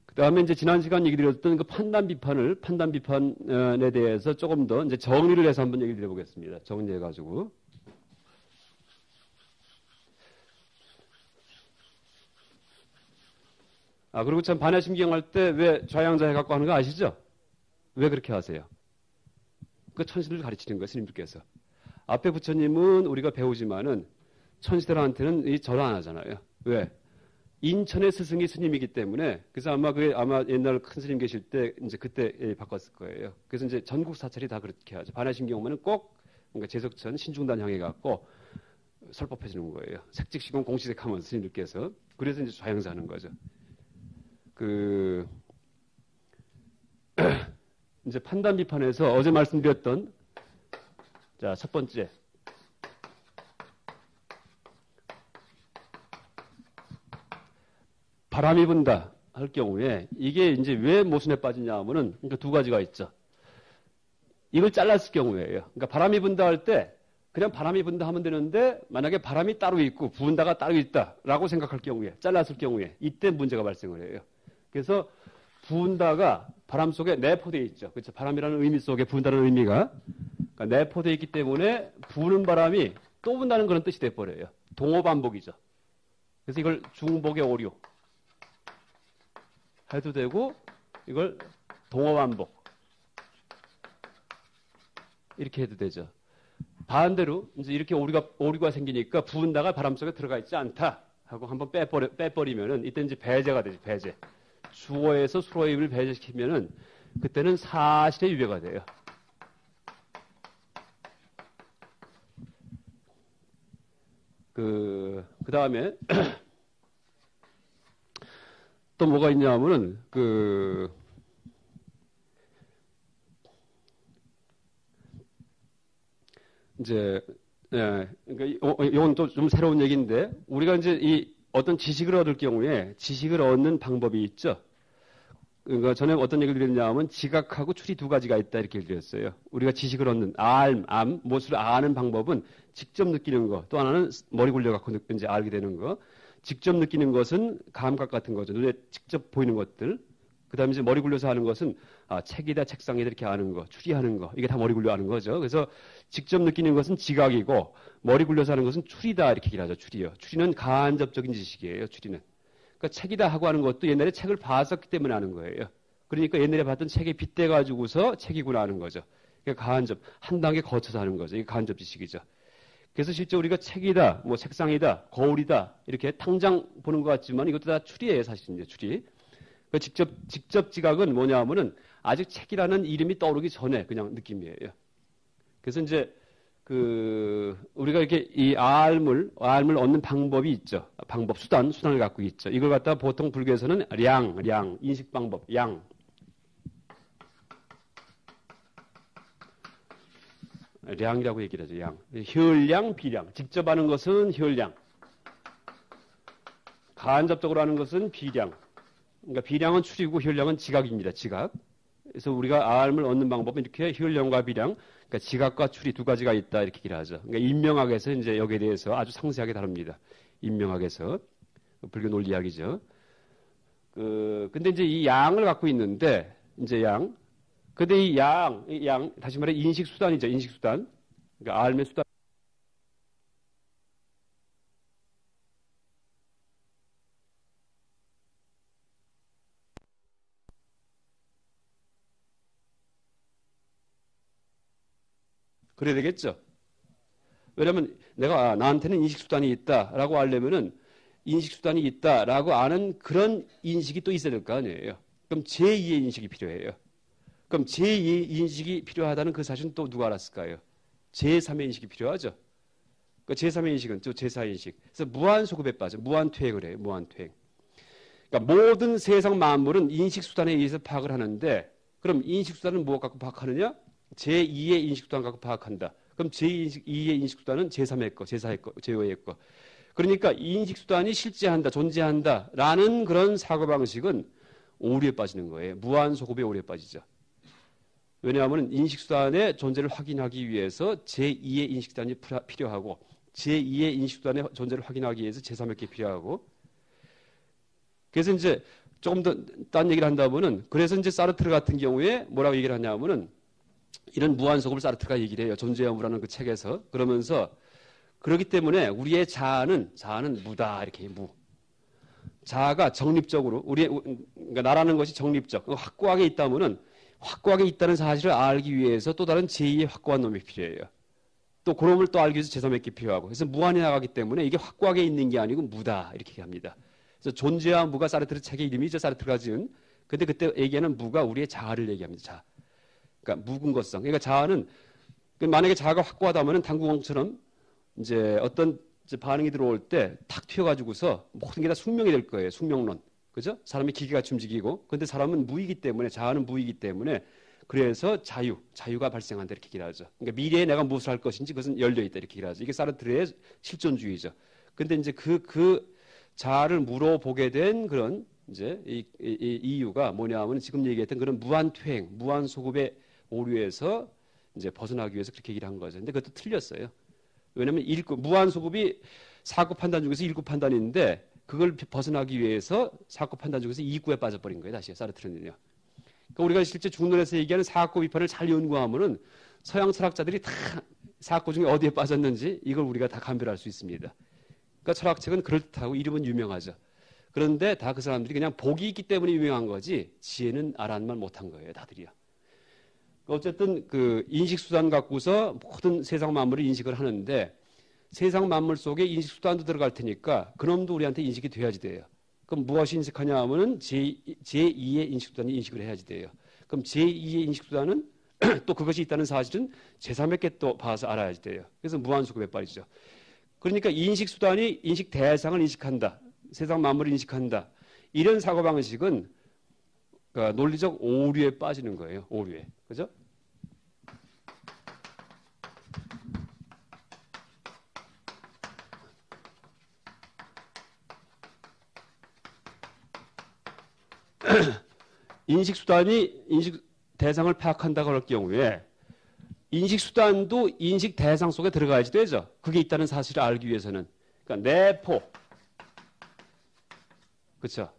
그 다음에 이제 지난 시간 얘기 드렸던 그 판단 비판에 대해서 조금 더 이제 정리를 해서 한번 얘기를 드려보겠습니다. 정리해가지고. 그리고 참 반야심경 할 때 왜 좌양자 해갖고 하는 거 아시죠? 왜 그렇게 하세요? 그 천신을 가르치는 거예요, 스님들께서. 앞에 부처님은 우리가 배우지만은 천시들한테는 이 절을 안 하잖아요. 왜? 인천의 스승이 스님이기 때문에. 그래서 아마 옛날 큰 스님 계실 때 이제 그때 바꿨을 거예요. 그래서 이제 전국 사찰이 다 그렇게 하죠. 반야심경은 꼭 그러니까 제석천 신중단 향해 갖고 설법해 주는 거예요. 색직시공 공시색하면서 스님들께서. 그래서 이제 좌양자 하는 거죠. 이제 판단 비판에서 어제 말씀드렸던 자, 첫 번째. 바람이 분다 할 경우에 이게 이제 왜 모순에 빠지냐 하면은 그러니까 두 가지가 있죠. 이걸 잘랐을 경우에요. 그러니까 바람이 분다 할 때 그냥 바람이 분다 하면 되는데 만약에 바람이 따로 있고 분다가 따로 있다라고 생각할 경우에 잘랐을 경우에 이때 문제가 발생을 해요. 그래서 분다가 바람 속에 내포되어 있죠. 그렇죠. 바람이라는 의미 속에 분다는 의미가 그러니까 내포되어 있기 때문에 부는 바람이 또 분다는 그런 뜻이 돼버려요. 동어반복이죠. 그래서 이걸 중복의 오류 해도 되고 이걸 동어반복 이렇게 해도 되죠. 반대로 이제 이렇게 오류가 생기니까 부은다가 바람 속에 들어가 있지 않다 하고 한번 빼버리면은 이때 이제 배제가 되죠. 배제. 주어에서 수로의 의미를 배제시키면은 그때는 사실의 유배가 돼요. 그 다음에 또 뭐가 있냐면은 이제 그러니까 이건 또 좀 새로운 얘기인데 우리가 이제 이 어떤 지식을 얻을 경우에 지식을 얻는 방법이 있죠. 그러니까 전에 어떤 얘기를 드렸냐면 지각하고 추리 두 가지가 있다 이렇게 드렸어요. 우리가 지식을 얻는 무엇을 아는 방법은 직접 느끼는 거, 또 하나는 머리 굴려갖고 이제 알게 되는 거. 직접 느끼는 것은 감각 같은 거죠. 눈에 직접 보이는 것들. 그다음에 이제 머리 굴려서 하는 것은 책이다, 책상이다 이렇게 아는 거, 추리하는 거. 이게 다 머리 굴려 하는 거죠. 그래서 직접 느끼는 것은 지각이고 머리 굴려서 하는 것은 추리다 이렇게 얘기를 하죠. 추리요. 추리는 간접적인 지식이에요. 추리는. 그러니까 책이다 하고 하는 것도 옛날에 책을 봤었기 때문에 하는 거예요. 그러니까 옛날에 봤던 책에 빗대가지고서 책이구나 하는 거죠. 그러니까 간접, 한 단계 거쳐서 하는 거죠. 이게 간접 지식이죠. 그래서 실제 우리가 책이다, 뭐 책상이다, 거울이다 이렇게 당장 보는 것 같지만 이것도 다 추리예요, 사실은 이제 추리. 그 직접 지각은 뭐냐 하면은 아직 책이라는 이름이 떠오르기 전에 그냥 느낌이에요. 그래서 이제 우리가 이렇게 이 알물 얻는 방법이 있죠. 방법, 수단을 갖고 있죠. 이걸 갖다 보통 불교에서는 인식 방법, 량이라고 얘기를 하죠. 혈량, 비량. 직접 하는 것은 혈량. 간접적으로 하는 것은 비량. 그러니까 비량은 추리고 혈량은 지각입니다. 지각. 그래서 우리가 알을 얻는 방법은 이렇게 혈량과 비량, 그러니까 지각과 추리 두 가지가 있다 이렇게 얘기를 하죠. 그러니까 인명학에서 이제 여기에 대해서 아주 상세하게 다룹니다. 인명학에서 불교 논리학이죠. 근데 이제 이 양을 갖고 있는데 이제 근데 이 다시 말해 인식 수단이죠. 인식 수단. 그러니까 알의 수단. 그래야 되겠죠. 왜냐하면 내가 나한테는 인식수단이 있다라고 하려면은 인식수단이 있다라고 아는 그런 인식이 또 있어야 될 거 아니에요. 그럼 제2의 인식이 필요해요. 그럼 제2의 인식이 필요하다는 그 사실은 또 누가 알았을까요? 제3의 인식이 필요하죠. 그 제3의 인식은 또 제4의 인식. 그래서 무한소급에 빠져. 무한퇴행을 해요. 무한퇴행. 그러니까 모든 세상 만물은 인식수단에 의해서 파악을 하는데 그럼 인식수단은 무엇 갖고 파악하느냐? 제2의 인식수단 갖고 파악한다. 그럼 제2의 인식수단은 제3의 거, 제4의 거, 제5의 거. 그러니까 인식수단이 실제한다, 존재한다라는 그런 사고방식은 오류에 빠지는 거예요. 무한소급의 오류에 빠지죠. 왜냐하면 인식수단의 존재를 확인하기 위해서 제2의 인식수단이 필요하고 제2의 인식수단의 존재를 확인하기 위해서 제3의 게 필요하고 그래서 이제 조금 더 딴 얘기를 한다면은 그래서 이제 사르트르 같은 경우에 뭐라고 얘기를 하냐면은 이런 무한소급을 사르트르가 얘기를 해요. 존재와 무라는 그 책에서. 그러면서 그렇기 때문에 우리의 자아는 무다 이렇게 무. 자아가 정립적으로 그러니까 나라는 것이 정립적 확고하게 있다면은 확고하게 있다는 사실을 알기 위해서 또 다른 제2의 확고한 놈이 필요해요. 또 그놈을 또 알기 위해서 제3의 게 필요하고 그래서 무한히 나가기 때문에 이게 확고하게 있는 게 아니고 무다 이렇게 합니다. 그래서 존재와 무가 사르트르 책의 이름이죠. 사르트르가 지은. 근데 그때 얘기하는 무가 우리의 자아를 얘기합니다. 자아. 그러니까 묵은 것성. 그러니까 자아는 만약에 자아가 확고하다면은 당구공처럼 이제 어떤 이제 반응이 들어올 때 탁 튀어가지고서 모든 게 다 숙명이 될 거예요. 숙명론. 그죠? 사람이 기계같이 움직이고. 근데 사람은 무이기 때문에, 자아는 무이기 때문에 그래서 자유가 발생한다 이렇게 얘기를 하죠. 그러니까 미래에 내가 무엇을 할 것인지 그것은 열려있다 이렇게 얘기를 하죠. 이게 사르트르의 실존주의죠. 근데 이제 그 자아를 물어보게 된 그런 이제 이 이유가 뭐냐 하면 지금 얘기했던 그런 무한퇴행, 무한소급의 오류에서 이제 벗어나기 위해서 그렇게 얘기를 한 거죠. 근데 그것도 틀렸어요. 왜냐하면 무한소급이 사고 판단 중에서 1구 판단인데 그걸 벗어나기 위해서 사고 판단 중에서 2구에 빠져버린 거예요. 다시 사르트르는요. 그러니까 우리가 실제 중론에서 얘기하는 사고 비판을 잘 연구하면은 서양 철학자들이 다 사고 중에 어디에 빠졌는지 이걸 우리가 다 감별할 수 있습니다. 그러니까 철학책은 그럴듯하고 이름은 유명하죠. 그런데 다 그 사람들이 그냥 복이 있기 때문에 유명한 거지 지혜는 알아만 못한 거예요. 다들이요. 어쨌든 그 인식수단 갖고서 모든 세상 만물을 인식을 하는데 세상 만물 속에 인식수단도 들어갈 테니까 그놈도 우리한테 인식이 돼야지 돼요. 그럼 무엇이 인식하냐 하면은 제2의 인식수단이 인식을 해야지 돼요. 그럼 제2의 인식수단은 또 그것이 있다는 사실은 제3의 게 또 봐서 알아야지 돼요. 그래서 무한소급에 빠지죠. 그러니까 인식수단이 인식 대상을 인식한다. 세상 만물을 인식한다. 이런 사고방식은 그러니까 논리적 오류에 빠지는 거예요. 오류에. 그죠? 인식수단이 인식 대상을 파악한다고 할 경우에 인식수단도 인식 대상 속에 들어가야지 되죠. 그게 있다는 사실을 알기 위해서는. 그러니까 내포. 그렇죠.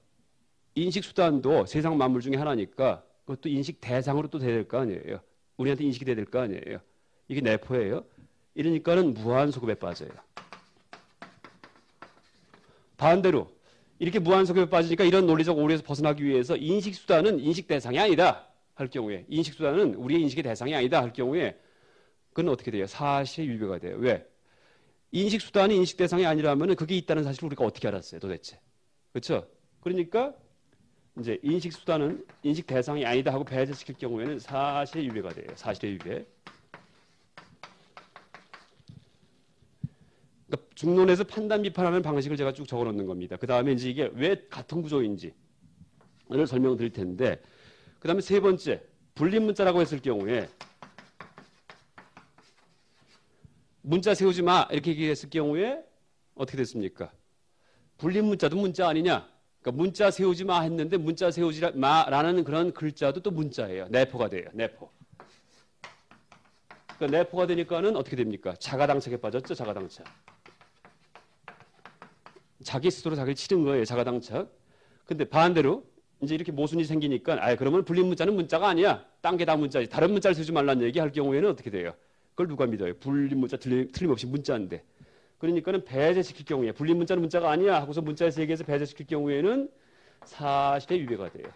인식수단도 세상 만물 중에 하나니까 그것도 인식 대상으로 또 돼야 될 거 아니에요. 우리한테 인식이 돼야 될 거 아니에요. 이게 내포예요. 이러니까는 무한소급에 빠져요. 반대로 이렇게 무한소급에 빠지니까 이런 논리적 오류에서 벗어나기 위해서 인식수단은 인식 대상이 아니다 할 경우에, 인식수단은 우리의 인식의 대상이 아니다 할 경우에 그건 어떻게 돼요? 사실의 유배가 돼요. 왜? 인식수단이 인식 대상이 아니라면 그게 있다는 사실을 우리가 어떻게 알았어요 도대체. 그렇죠? 그러니까 이제 인식수단은 인식 대상이 아니다 하고 배제시킬 경우에는 사실의 유배가 돼요. 사실의 유배. 그러니까 중론에서 판단 비판하는 방식을 제가 쭉 적어놓는 겁니다. 그 다음에 이제 이게 왜 같은 구조인지를 설명드릴 텐데, 그 다음에 세 번째 분립문자라고 했을 경우에 문자 세우지 마 이렇게 얘기했을 경우에 어떻게 됐습니까? 분립문자도 문자 아니냐? 그러니까 문자 세우지 마 했는데 문자 세우지 마라는 그런 글자도 또 문자예요. 내포가 돼요. 내포. 그러니까 내포가 되니까는 어떻게 됩니까? 자가당착에 빠졌죠. 자가당착. 자기 스스로 자기를 치는 거예요. 자가당착. 근데 반대로 이제 이렇게 모순이 생기니까 그러면 분립문자는 문자가 아니야. 딴 게 다 문자지. 다른 문자를 쓰지 말라는 얘기 할 경우에는 어떻게 돼요? 그걸 누가 믿어요? 분립문자 틀림없이 문자인데. 그러니까는 배제시킬 경우에 분립문자는 문자가 아니야 하고서 문자에서 얘기해서 배제시킬 경우에는 사실의 유배가 돼요.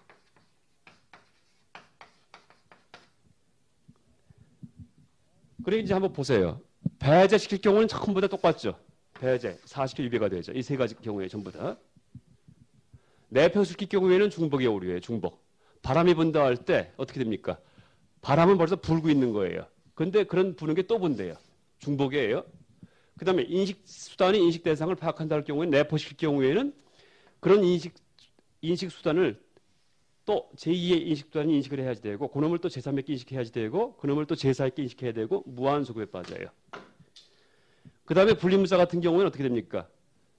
그래 이제 한번 보세요. 배제시킬 경우는 처음보다 똑같죠. 배제, 사실의 유배가 되죠. 이 세 가지 경우에 전부 다. 내표시킬 경우에는 중복의 오류예요. 중복. 바람이 분다 할 때 어떻게 됩니까? 바람은 벌써 불고 있는 거예요. 그런데 그런 부는 게 또 분대요. 중복이에요. 그 다음에 인식수단이 인식 대상을 파악한다 할 경우에는 내포시킬 경우에는 그런 인식수단을 또 제2의 인식수단이 인식을 해야지 되고 그놈을 또 제3의 인식해야지 되고 그놈을 또 제4의 인식해야 되고 무한소급에 빠져요. 그 다음에 분립문자 같은 경우에는 어떻게 됩니까?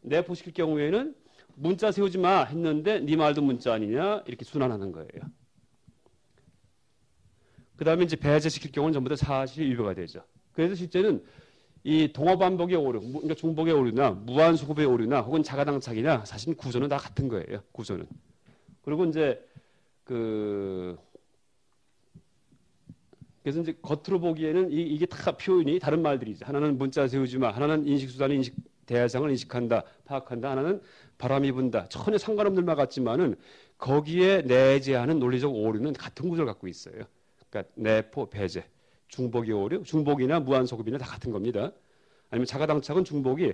내포시킬 경우에는 문자 세우지 마 했는데 네 말도 문자 아니냐 이렇게 순환하는 거예요. 그 다음에 이제 배제시킬 경우는 전부 다 사실이 유배가 되죠. 그래서 실제는 이 동어반복의 오류, 그러니까 중복의 오류나 무한소급의 오류나 혹은 자가당착이나 사실 구조는 다 같은 거예요. 구조는. 그리고 이제 그래서 이제 겉으로 보기에는 이게 다 표현이 다른 말들이죠. 하나는 문자 세우지 마, 하나는 인식수단의 인식 대상을 인식한다, 파악한다, 하나는 바람이 분다. 전혀 상관없는 말 같지만은 거기에 내재하는 논리적 오류는 같은 구조를 갖고 있어요. 그러니까 내포, 배제, 중복의 오류, 중복이나 무한소급이나 다 같은 겁니다. 아니면 자가당착은 중복이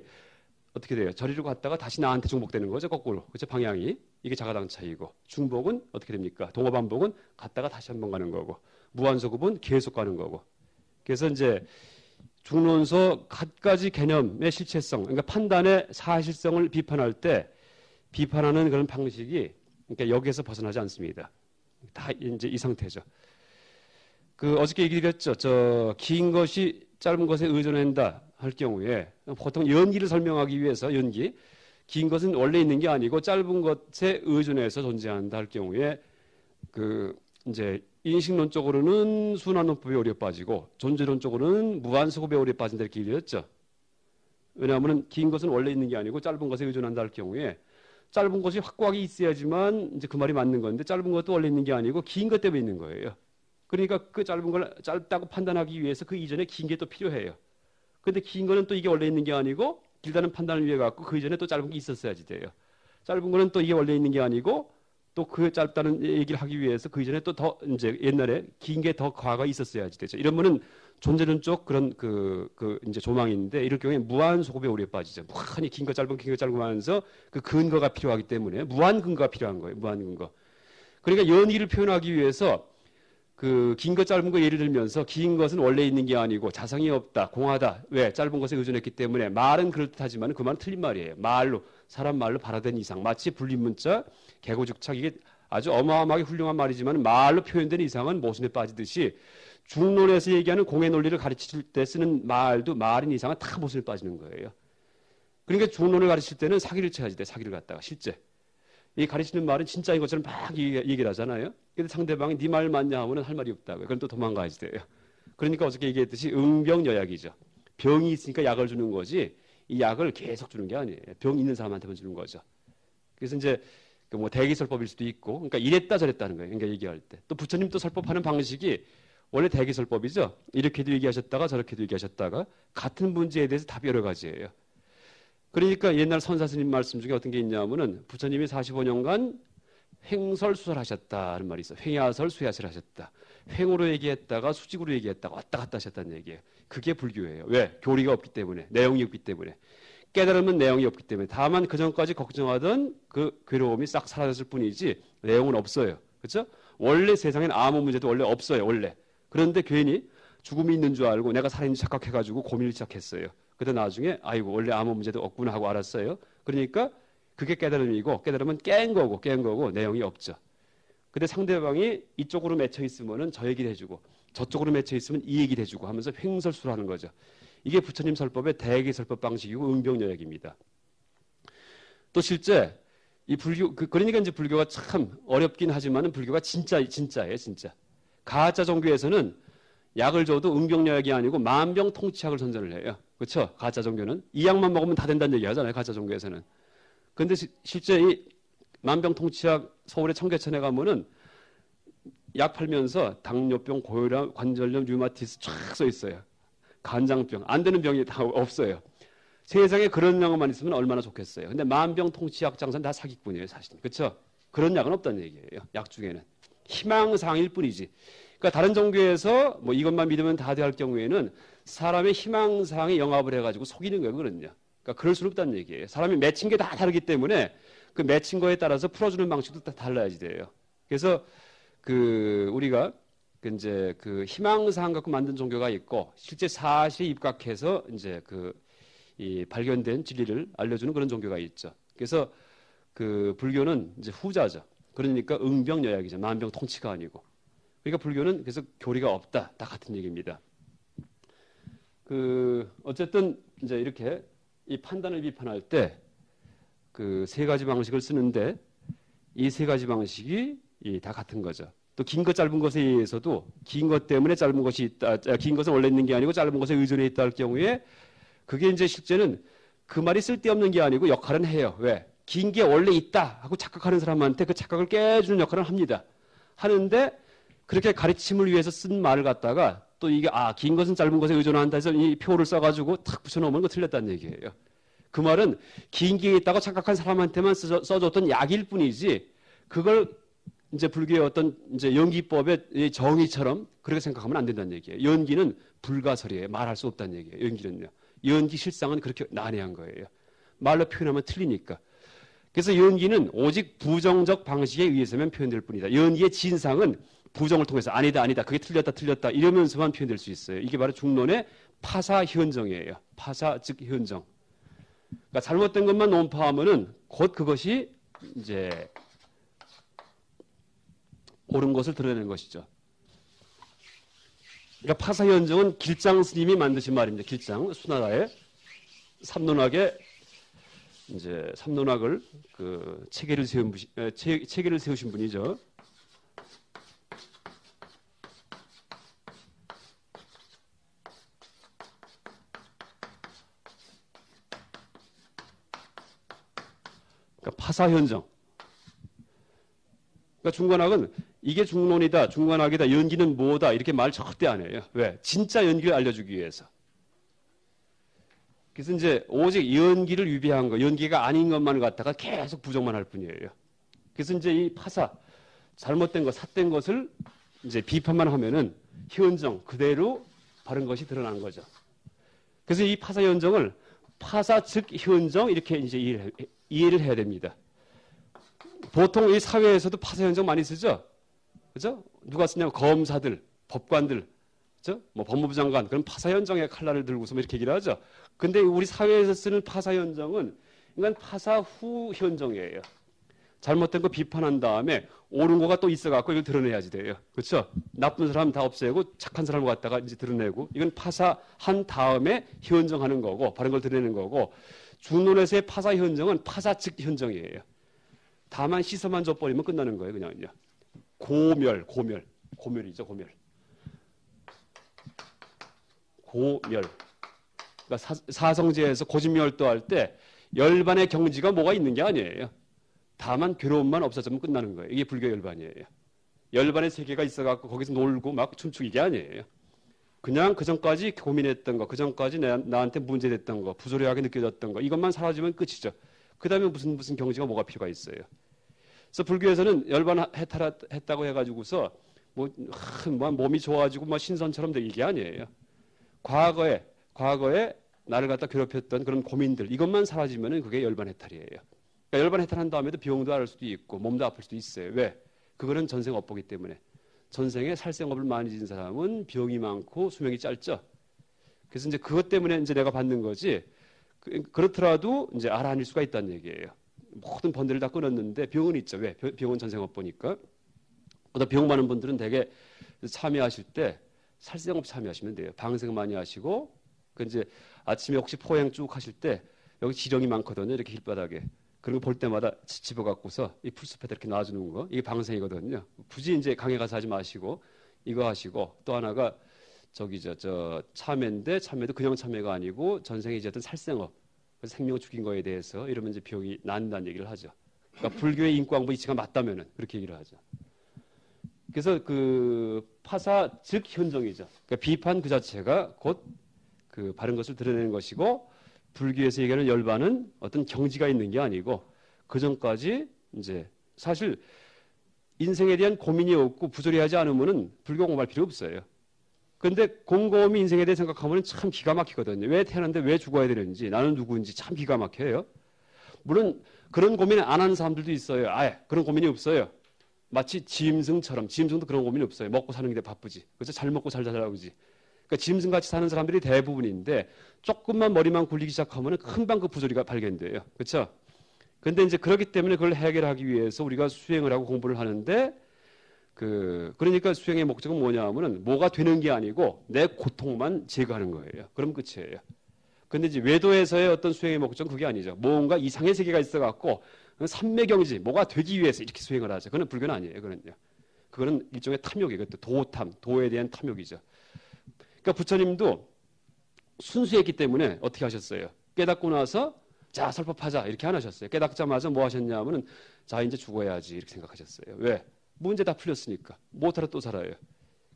어떻게 돼요? 저리로 갔다가 다시 나한테 중복되는 거죠. 거꾸로. 그렇죠? 방향이. 이게 자가당착이고 중복은 어떻게 됩니까? 동어반복은 갔다가 다시 한번 가는 거고 무한소급은 계속 가는 거고. 그래서 이제 중론서 갖가지 개념의 실체성, 그러니까 판단의 사실성을 비판할 때 비판하는 그런 방식이 그러니까 여기에서 벗어나지 않습니다. 다 이제 이 상태죠. 어저께 얘기드렸죠. 긴 것이 짧은 것에 의존한다 할 경우에 보통 연기를 설명하기 위해서 긴 것은 원래 있는 게 아니고 짧은 것에 의존해서 존재한다 할 경우에 이제 인식론적으로는 순환론법에 오류에 빠지고 존재론적으로는 무한소급에 오류에 빠진다 이렇게 얘기했죠. 왜냐하면 긴 것은 원래 있는 게 아니고 짧은 것에 의존한다 할 경우에 짧은 것이 확고하게 있어야지만 이제 그 말이 맞는 건데 짧은 것도 원래 있는 게 아니고 긴 것 때문에 있는 거예요. 그러니까 그 짧은 걸 짧다고 판단하기 위해서 그 이전에 긴 게 또 필요해요. 근데 긴 거는 또 이게 원래 있는 게 아니고 길다는 판단을 위해 갖고 그 이전에 또 짧은 게 있었어야지 돼요. 짧은 거는 또 이게 원래 있는 게 아니고 또 그 짧다는 얘기를 하기 위해서 그 이전에 또 더 이제 옛날에 긴 게 더 과거가 있었어야지 되죠. 이러면은 존재론적 그런 이제 조망인데 이럴 경우에 무한 소급의 오류에 빠지죠. 무한히 긴 거 짧은 하면서 그 근거가 필요하기 때문에 무한 근거가 필요한 거예요. 무한 근거. 그러니까 연의를 표현하기 위해서 긴 거 짧은 거 예를 들면서 긴 것은 원래 있는 게 아니고 자성이 없다, 공하다. 왜? 짧은 것에 의존했기 때문에 말은 그렇다지만 그 말은 틀린 말이에요. 말로 사람 말로 발화된 이상 마치 분립문자, 개고즉착 이게 아주 어마어마하게 훌륭한 말이지만 말로 표현된 이상은 모순에 빠지듯이 중론에서 얘기하는 공의 논리를 가르칠 때 쓰는 말도 말인 이상은 다 모순에 빠지는 거예요. 그러니까 중론을 가르칠 때는 사기를 쳐야지 돼. 사기를 갖다가 실제. 이 가르치는 말은 진짜인 것처럼 막 얘기를 하잖아요. 근데 상대방이 네 말 맞냐 하면 할 말이 없다고요. 그럼 또 도망가야지 돼요. 그러니까 어저께 얘기했듯이 응병여약이죠. 병이 있으니까 약을 주는 거지 이 약을 계속 주는 게 아니에요. 병 있는 사람한테만 주는 거죠. 그래서 이제 뭐 대기설법일 수도 있고, 그러니까 이랬다 저랬다는 거예요. 그러니까 얘기할 때. 또 부처님 또 설법하는 방식이 원래 대기설법이죠. 이렇게도 얘기하셨다가 저렇게도 얘기하셨다가 같은 문제에 대해서 답이 여러 가지예요. 그러니까 옛날 선사스님 말씀 중에 어떤 게 있냐면은 부처님이 45년간 횡설수설하셨다는 말이 있어요. 횡야설 수야설 하셨다. 횡으로 얘기했다가 수직으로 얘기했다가 왔다 갔다 하셨다는 얘기예요. 그게 불교예요. 왜? 교리가 없기 때문에, 내용이 없기 때문에. 깨달으면 내용이 없기 때문에. 다만 그 전까지 걱정하던 그 괴로움이 싹 사라졌을 뿐이지 내용은 없어요. 그렇죠? 원래 세상에는 아무 문제도 원래 없어요. 원래. 그런데 괜히 죽음이 있는 줄 알고 내가 살아있는 착각해가지고 고민을 시작했어요. 그때 나중에 아이고 원래 아무 문제도 없구나 하고 알았어요. 그러니까 그게 깨달음이고 깨달으면 깬 거고 내용이 없죠. 근데 상대방이 이쪽으로 맺혀 있으면은 저 얘기를 해주고 저쪽으로 맺혀 있으면 이 얘기를 해주고 하면서 횡설수설하는 거죠. 이게 부처님 설법의 대개설법 방식이고 응병여약입니다. 또 실제 이 불교 그러니까 이제 불교가 참 어렵긴 하지만은 불교가 진짜예요, 진짜. 가짜 종교에서는 약을 줘도 응병여약이 아니고 만병통치약을 선전을 해요. 그렇죠? 가짜 종교는 이 약만 먹으면 다 된다는 얘기 하잖아요. 가짜 종교에서는. 근데 실제 이 만병통치약 서울의 청계천에 가면은 약 팔면서 당뇨병, 고혈압, 관절염, 류마티스 쫙 써 있어요. 간장병, 안 되는 병이 다 없어요. 세상에 그런 약만 있으면 얼마나 좋겠어요. 근데 만병통치약 장사는 다 사기꾼이에요, 사실. 그렇죠? 그런 약은 없다는 얘기예요. 약 중에는. 희망사항일 뿐이지. 그러니까 다른 종교에서 뭐 이것만 믿으면 다 돼 할 경우에는 사람의 희망사항에 영합을 해가지고 속이는 거예요, 그거는요. 그러니까 그럴 수는 없다는 얘기예요. 사람이 맺힌 게 다 다르기 때문에 그 맺힌 거에 따라서 풀어주는 방식도 다 달라야지 돼요. 그래서 우리가 이제 희망사항 갖고 만든 종교가 있고 실제 사실에 입각해서 이제 이 발견된 진리를 알려주는 그런 종교가 있죠. 그래서 불교는 이제 후자죠. 그러니까 응병여약이죠. 만병통치가 아니고. 그러니까 불교는 그래서 교리가 없다. 다 같은 얘기입니다. 어쨌든 이제 이렇게 이 판단을 비판할 때 세 가지 방식을 쓰는데 이 세 가지 방식이 다 같은 거죠. 또 긴 것 짧은 것에 의해서도 긴 것 때문에 짧은 것이 있다. 긴 것은 원래 있는 게 아니고 짧은 것에 의존해 있다 할 경우에 그게 이제 실제는 그 말이 쓸데없는 게 아니고 역할은 해요. 왜? 긴 게 원래 있다 하고 착각하는 사람한테 그 착각을 깨주는 역할을 합니다. 하는데 그렇게 가르침을 위해서 쓴 말을 갖다가 또 이게 긴 것은 짧은 것에 의존한다 해서 이 표를 써가지고 탁 붙여놓으면 거 틀렸다는 얘기예요. 그 말은 긴 게 있다고 착각한 사람한테만 써줬던 약일 뿐이지 그걸 이제 불교의 어떤 이제 연기법의 정의처럼 그렇게 생각하면 안 된다는 얘기예요. 연기는 불가설이에요. 말할 수 없다는 얘기예요. 연기는요. 연기 실상은 그렇게 난해한 거예요. 말로 표현하면 틀리니까. 그래서 연기는 오직 부정적 방식에 의해서만 표현될 뿐이다. 연기의 진상은 부정을 통해서 아니다 그게 틀렸다 이러면서만 표현될 수 있어요. 이게 바로 중론의 파사현정이에요. 파사 즉 현정. 그러니까 잘못된 것만 논파하면은 곧 그것이 이제 옳은 것을 드러내는 것이죠. 그러니까 파사현정은 길장 스님이 만드신 말입니다. 길장 수나라의 삼론학의 이제 삼론학을 체계를 세우신 분이죠. 그러니까 파사현정. 그러니까 중관학은 이게 중론이다, 중관학이다, 연기는 뭐다 이렇게 말 절대 안 해요. 왜? 진짜 연기를 알려주기 위해서. 그래서 이제 오직 연기를 위배한 거, 연기가 아닌 것만 갖다가 계속 부정만 할 뿐이에요. 그래서 이제 이 파사, 잘못된 것, 삿된 것을 이제 비판만 하면은 현정 그대로 바른 것이 드러난 거죠. 그래서 이 파사 현정을 파사 즉 현정 이렇게 이제 이해를 해야 됩니다. 보통 이 사회에서도 파사 현정 많이 쓰죠. 그죠? 누가 쓰냐면 검사들, 법관들, 그죠? 뭐 법무부 장관 그런 파사 현정의 칼날을 들고서 이렇게 얘기를 하죠. 근데 우리 사회에서 쓰는 파사 현정은 인간 파사 후 현정이에요. 잘못된 거 비판한 다음에 옳은 거가 또 있어갖고 이걸 드러내야지 돼요. 그렇죠? 나쁜 사람 다 없애고 착한 사람을 갖다가 이제 드러내고 이건 파사한 다음에 현정하는 거고 바른 걸 드러내는 거고 중론에서의 파사 현정은 파사 즉 현정이에요. 다만 씻어만 줘버리면 끝나는 거예요. 그냥요. 고멸이죠. 고멸. 그러니까 사성제에서 고진멸도할 때 열반의 경지가 뭐가 있는 게 아니에요. 다만 괴로움만 없어지면 끝나는 거예요. 이게 불교 열반이에요. 열반의 세계가 있어갖고 거기서 놀고 막 춤추고 이게 아니에요. 그냥 그 전까지 고민했던 거, 그 전까지 나한테 문제됐던 거, 부조리하게 느껴졌던 거, 이것만 사라지면 끝이죠. 그 다음에 무슨 경지가 뭐가 필요가 있어요. 그래서 불교에서는 열반 해탈했다고 해가지고서 뭐 몸이 좋아지고 뭐 신선처럼 될 이게 아니에요. 과거에 나를 갖다 괴롭혔던 그런 고민들, 이것만 사라지면은 그게 열반 해탈이에요. 그러니까 열반 해탈한 다음에도 병도 앓을 수도 있고 몸도 아플 수도 있어요. 왜? 그거는 전생 업보기 때문에. 전생에 살생업을 많이 지은 사람은 병이 많고 수명이 짧죠. 그래서 이제 그것 때문에 이제 내가 받는 거지. 그렇더라도 이제 알아낼 수가 있다는 얘기예요. 모든 번들을 다 끊었는데 병은 있죠. 왜? 병은 전생 업보니까. 병 많은 분들은 되게 참여하실 때 살생업 참여하시면 돼요. 방생 많이 하시고, 그 이제 아침에 혹시 포행 쭉 하실 때 여기 지령이 많거든요. 이렇게 길바닥에. 그리고 볼 때마다 집어갖고서 이 풀숲에다 이렇게 놔주는 거. 이게 방생이거든요. 굳이 이제 강에 가서 하지 마시고 이거 하시고, 또 하나가 저 참회인데 참회도 그냥 참회가 아니고 전생에 이제 어떤 살생업, 생명 죽인 거에 대해서 이러면 이제 병이 난다는 얘기를 하죠. 그러니까 불교의 인과응보 이치가 맞다면은 그렇게 얘기를 하죠. 그래서 그 파사 즉 현정이죠. 그러니까 비판 그 자체가 곧 그 바른 것을 드러내는 것이고, 불교에서 얘기하는 열반은 어떤 경지가 있는 게 아니고 그 전까지 이제 사실 인생에 대한 고민이 없고 부조리하지 않으면은 불교 공부할 필요 없어요. 그런데 곰곰이 인생에 대해 생각하면 참 기가 막히거든요. 왜 태어났는데 왜 죽어야 되는지, 나는 누구인지 참 기가 막혀요. 물론 그런 고민 안 하는 사람들도 있어요. 아예 그런 고민이 없어요. 마치 짐승처럼. 짐승도 그런 고민이 없어요. 먹고 사는 게 바쁘지. 그래서 잘 먹고 잘 살아오지. 그러니까 짐승같이 사는 사람들이 대부분인데 조금만 머리만 굴리기 시작하면 금방 그 부조리가 발견돼요. 그렇죠? 그런데 이제 그렇기 때문에 그걸 해결하기 위해서 우리가 수행을 하고 공부를 하는데, 그러니까 수행의 목적은 뭐냐 하면은 뭐가 되는 게 아니고 내 고통만 제거하는 거예요. 그럼 끝이에요. 근데 이제 외도에서의 어떤 수행의 목적은 그게 아니죠. 뭔가 이상의 세계가 있어갖고 삼매경지, 뭐가 되기 위해서 이렇게 수행을 하죠. 그건 불교는 아니에요. 그거는 일종의 탐욕이에요. 그것도 도탐, 도에 대한 탐욕이죠. 그러니까 부처님도 순수했기 때문에 어떻게 하셨어요? 깨닫고 나서 자 설법하자 이렇게 안 하셨어요. 깨닫자마자 뭐 하셨냐면은 자 이제 죽어야지 이렇게 생각하셨어요. 왜? 문제 다 풀렸으니까. 못하러 또 살아요.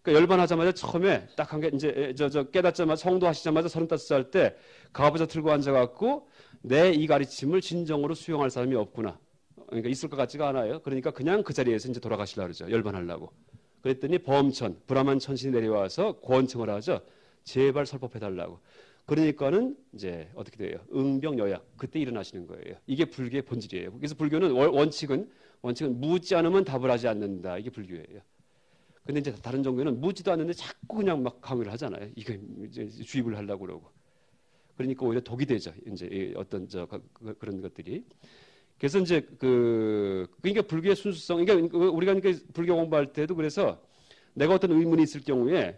그러니까 열반하자마자 처음에 딱 한 게 이제 깨닫자마자 성도하시자마자 35살 때 가부좌 틀고 앉아갖고 내 이 가르침을 진정으로 수용할 사람이 없구나. 그러니까 있을 것 같지가 않아요. 그러니까 그냥 그 자리에서 이제 돌아가시려고 그러죠. 열반하려고. 그랬더니 범천, 브라만 천신이 내려와서 권청을 하죠. 제발 설법해달라고. 그러니까는 이제 어떻게 돼요? 응병여약. 그때 일어나시는 거예요. 이게 불교의 본질이에요. 그래서 불교는 원칙은 묻지 않으면 답을 하지 않는다. 이게 불교예요. 근데 이제 다른 종교는 묻지도 않는데 자꾸 그냥 막 강요를 하잖아요. 이거 이제 주입을 하려고 그러고. 그러니까 오히려 독이 되죠. 이제 어떤 그런 것들이. 그래서 이제 그러니까 불교의 순수성, 그러니까 우리가 불교 공부할 때도 그래서 내가 어떤 의문이 있을 경우에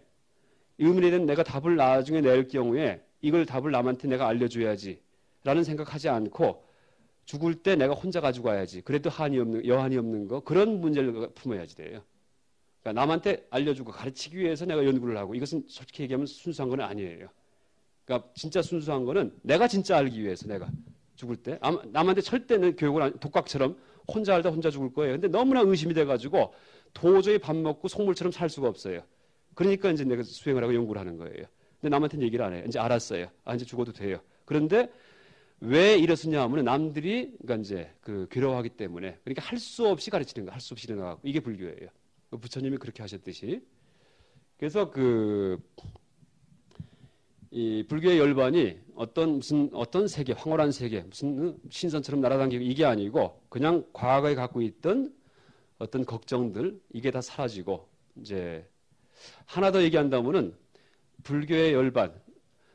의문에 대한 내가 답을 나중에 낼 경우에 이걸 답을 남한테 내가 알려줘야지 라는 생각하지 않고 죽을 때 내가 혼자 가지고 와야지. 그래도 여한이 없는 거, 그런 문제를 품어야지 돼요. 그러니까 남한테 알려주고 가르치기 위해서 내가 연구를 하고, 이것은 솔직히 얘기하면 순수한 건 아니에요. 그러니까 진짜 순수한 거는 내가 진짜 알기 위해서 내가 죽을 때 남한테 절대는 교육을 독각처럼 혼자 알다 혼자 죽을 거예요. 근데 너무나 의심이 돼가지고 도저히 밥 먹고 속물처럼 살 수가 없어요. 그러니까 이제 내가 수행을 하고 연구를 하는 거예요. 근데 남한테 얘기를 안 해요. 이제 알았어요. 이제 죽어도 돼요. 그런데 왜 이렇느냐 하면 남들이 그러니까 이제 괴로워하기 때문에, 그러니까 할 수 없이 가르치는 거, 할 수 없이 일어나고, 이게 불교예요. 부처님이 그렇게 하셨듯이. 그래서 이 불교의 열반이 어떤 세계, 황홀한 세계, 무슨 신선처럼 날아다니고 이게 아니고 그냥 과거에 갖고 있던 어떤 걱정들, 이게 다 사라지고, 이제 하나 더 얘기한다면은 불교의 열반,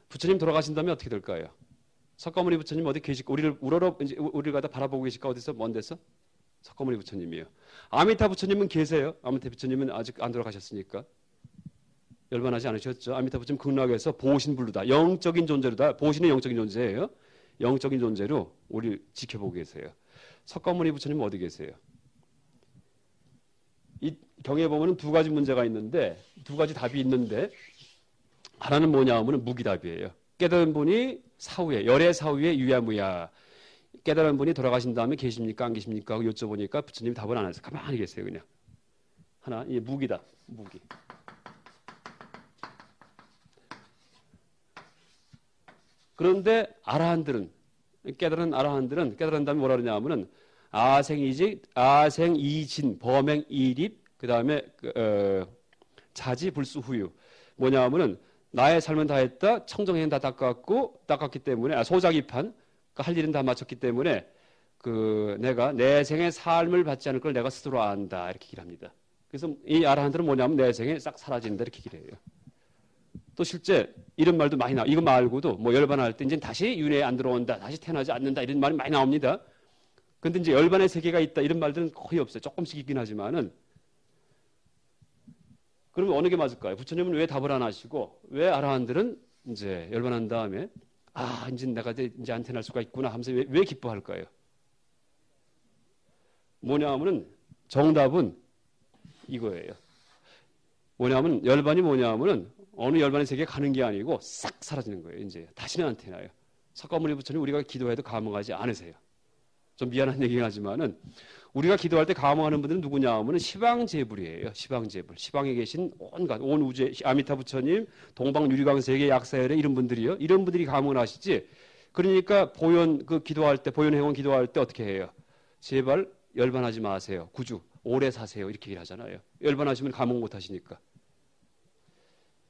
부처님 돌아가신다면 어떻게 될까요? 석가모니 부처님 어디 계실까? 우리를 갖다 바라보고 계실까? 어디서? 먼 데서? 석가모니 부처님이에요. 아미타 부처님은 계세요. 아미타 부처님은 아직 안 돌아가셨으니까. 열반하지 않으셨죠. 아미타 부처님 극락에서 보신불루다. 영적인 존재로다. 보신은 영적인 존재예요. 영적인 존재로 우리 지켜보고 계세요. 석가모니 부처님 어디 계세요? 이 경에 보면은 두 가지 문제가 있는데 두 가지 답이 있는데 하나는 뭐냐 하면 무기답이에요. 깨달은 분이 사후에 열애 사후에 유야무야 깨달은 분이 돌아가신 다음에 계십니까 안 계십니까 하고 여쭤보니까 부처님이 답을 안 해서 가만히 계세요. 그냥 하나 이 무기다. 무기. 그런데 아라한들은 깨달은 아라한들은 깨달은 다음에 뭐라 그러냐 하면은 아생이진 범행이립 그다음에 자지불수후유 뭐냐 하면은 나의 삶은 다 했다 청정행은 다 닦았기 때문에 소자기판 그러니까 할 일은 다 마쳤기 때문에 내가 내 생의 삶을 받지 않을 걸 내가 스스로 안다 이렇게 얘기를 합니다. 그래서 이 아라한들은 뭐냐면 내 생에 싹 사라진다 이렇게 얘기를 해요. 또 실제 이런 말도 많이 나와. 이거 말고도 뭐 열반할 때 이제 다시 윤회에 안 들어온다, 다시 태어나지 않는다 이런 말이 많이 나옵니다. 근데 이제 열반의 세계가 있다 이런 말들은 거의 없어요. 조금씩 있긴 하지만은 그러면 어느 게 맞을까요? 부처님은 왜 답을 안 하시고 왜 아라한들은 이제 열반한 다음에 이제 내가 이제 안 태어날 수가 있구나 하면서 왜 기뻐할까요? 뭐냐면은 정답은 이거예요. 뭐냐면 열반이 뭐냐면은 어느 열반의 세계에 가는 게 아니고 싹 사라지는 거예요. 이제 다시는 안 태어나요. 석가모니 부처님 우리가 기도해도 감흥하지 않으세요. 좀 미안한 얘기긴 하지만은 우리가 기도할 때 감흥하는 분들은 누구냐 하면은 시방제불이에요. 시방제불. 시방에 계신 온 우주의 아미타 부처님, 동방 유리광 세계 약사열의 이런 분들이요. 이런 분들이 감흥을 하시지. 그러니까 기도할 때 보현 행원 기도할 때 어떻게 해요? 제발 열반하지 마세요. 구주 오래 사세요. 이렇게 얘기를 하잖아요. 열반하시면 감흥 못 하시니까.